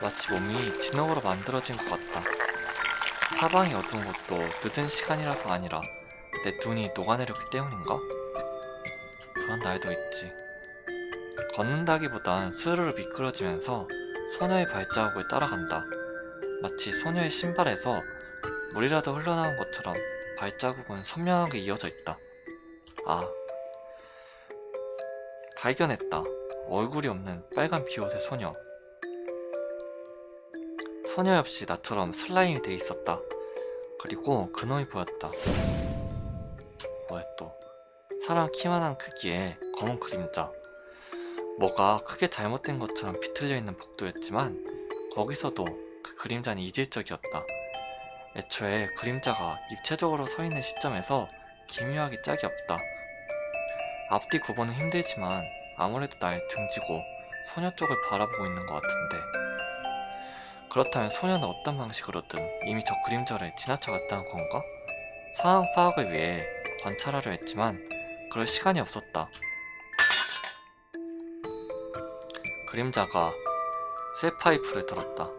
마치 몸이 진흙으로 만들어진 것 같다. 사방이 어두운 것도 늦은 시간이라서 아니라 내 눈이 녹아내렸기 때문인가? 그런 날도 있지. 걷는다기보단 스르르 미끄러지면서 소녀의 발자국을 따라간다. 마치 소녀의 신발에서 물이라도 흘러나온 것처럼 발자국은 선명하게 이어져 있다. 아, 발견했다. 얼굴이 없는 빨간 비옷의 소녀. 소녀 역시 나처럼 슬라임이 돼 있었다. 그리고 그놈이 보였다. 뭐야 또. 사람 키만한 크기의 검은 그림자. 뭐가 크게 잘못된 것처럼 비틀려 있는 복도였지만 거기서도 그 그림자는 이질적이었다. 애초에 그림자가 입체적으로 서 있는 시점에서 기묘하게 짝이 없다. 앞뒤 구분은 힘들지만 아무래도 날 등지고 소녀 쪽을 바라보고 있는 것 같은데, 그렇다면 소녀는 어떤 방식으로든 이미 저 그림자를 지나쳐 갔다는 건가? 상황 파악을 위해 관찰하려 했지만 그럴 시간이 없었다. 그림자가 쇠파이프를 들었다.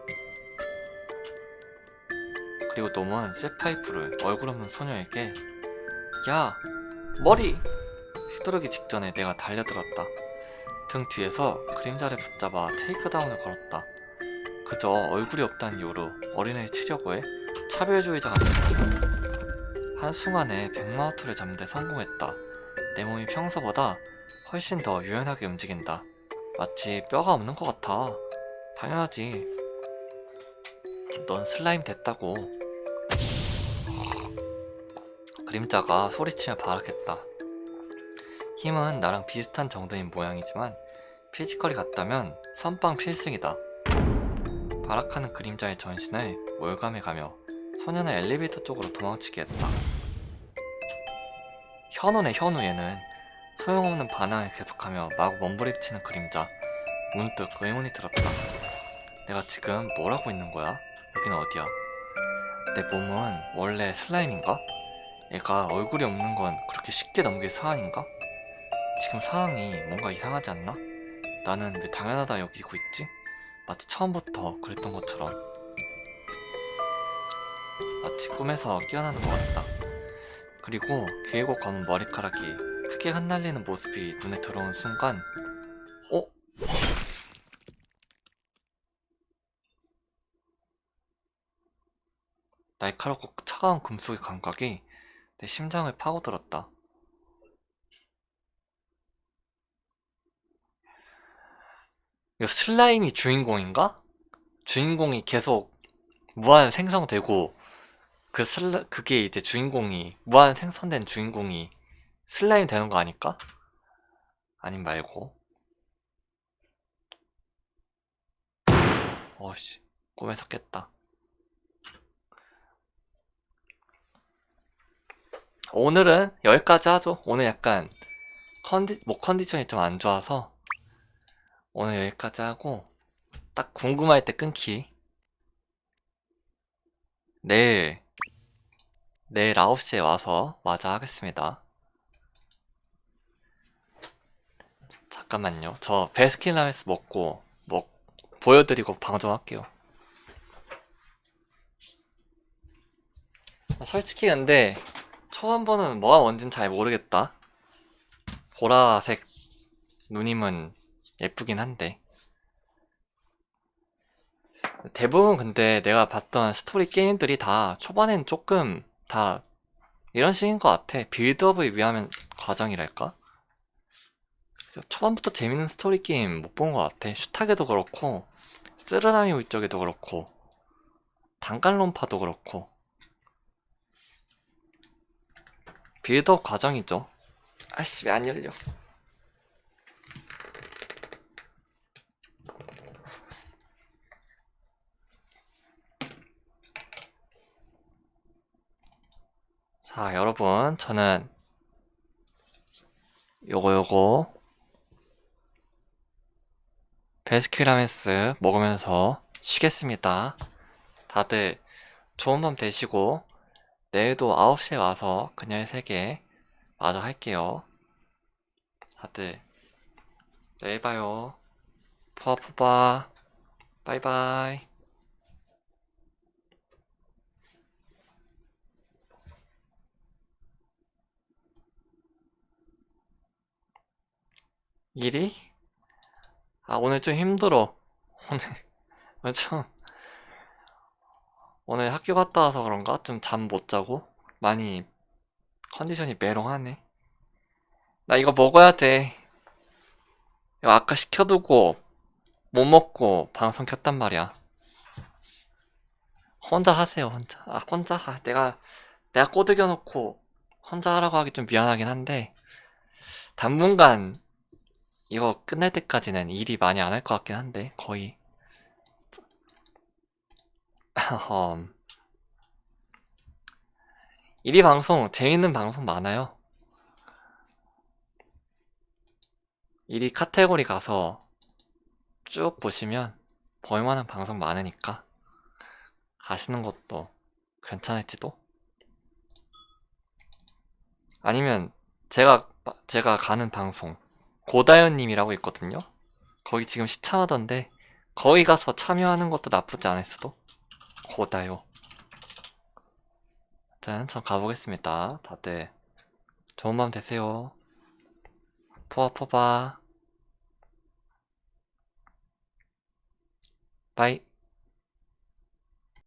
그리고 놈은 쇠파이프를 얼굴 없는 소녀에게 야! 머리! 휘두르기 직전에 내가 달려들었다. 등 뒤에서 그림자를 붙잡아 테이크다운을 걸었다. 그저 얼굴이 없다는 이유로 어린애를 치려고 해? 차별주의자 같은. 한순간에 백마우트를 잡는 데 성공했다. 내 몸이 평소보다 훨씬 더 유연하게 움직인다. 마치 뼈가 없는 것 같아. 당연하지. 넌 슬라임 됐다고. 그림자가 소리치며 발악했다. 힘은 나랑 비슷한 정도인 모양이지만 피지컬이 같다면 선빵 필승이다. 발악하는 그림자의 전신을 몰감해가며 소녀는 엘리베이터 쪽으로 도망치게 했다. 현우네 현우. 얘는 소용없는 반항을 계속하며 마구 몸부림치는 그림자. 문득 의문이 들었다. 내가 지금 뭘 하고 있는 거야? 여기는 어디야? 내 몸은 원래 슬라임인가? 얘가 얼굴이 없는 건 그렇게 쉽게 넘길 사안인가? 지금 상황이 뭔가 이상하지 않나? 나는 왜 당연하다 여기고 있지? 마치 처음부터 그랬던 것처럼. 마치 꿈에서 깨어나는 것 같다. 그리고 길고 검은 머리카락이 크게 흩날리는 모습이 눈에 들어온 순간 날카롭고 차가운 금속의 감각이 내 심장을 파고들었다. 이거 슬라임이 주인공인가? 주인공이 계속 무한 생성되고 그게 이제 주인공이 무한 생성된 주인공이 슬라임 되는 거 아닐까? 아님 말고. 어씨, 꿈에서 깼다. 오늘은 여기까지 하죠. 오늘 약간 목 컨디션이 좀 안 좋아서 오늘 여기까지 하고 딱 궁금할 때 끊기. 내일 9시에 와서 마저 하겠습니다. 잠깐만요. 저 베스킨라빈스 먹고 보여드리고 방송할게요. 솔직히 근데 초반부는 뭐가 뭔진 잘 모르겠다. 보라색 누님은 예쁘긴 한데 대부분 근데 내가 봤던 스토리 게임들이 다 초반엔 조금 다 이런 식인 것 같아. 빌드업을 위한 과정이랄까? 초반부터 재밌는 스토리 게임 못 본 것 같아. 슈타게도 그렇고 쓰르나미 울적에도 그렇고 단간론파도 그렇고 빌드업 과정이죠. 아씨 왜 안 열려. 자 여러분 저는 요거 베스킨라빈스 먹으면서 쉬겠습니다. 다들 좋은 밤 되시고 내일도 9시에 와서 그녀의 세계 마저 할게요. 다들 내일 봐요. 푸아푸바 바이바이. 일이? 아 오늘 좀 힘들어. 오늘 좀 오늘 학교 갔다 와서 그런가? 좀 잠 못 자고 많이 컨디션이 메롱하네. 나 이거 먹어야 돼. 이거 아까 시켜두고 못 먹고 방송 켰단 말이야. 혼자 하세요, 혼자. 아, 혼자 하. 내가 꼬드겨 놓고 혼자 하라고 하기 좀 미안하긴 한데, 당분간 이거 끝날 때까지는 일이 많이 안 할 것 같긴 한데, 거의. 일이 방송, 재밌는 방송 많아요. 일이 카테고리 가서 쭉 보시면 볼만한 방송 많으니까 가시는 것도 괜찮을지도. 아니면 제가 가는 방송 고다연님이라고 있거든요. 거기 지금 시참하던데 거기 가서 참여하는 것도 나쁘지 않을 수도. 고다요. 일단 전 가보겠습니다. 다들 좋은 밤 되세요. 포아포바 바이.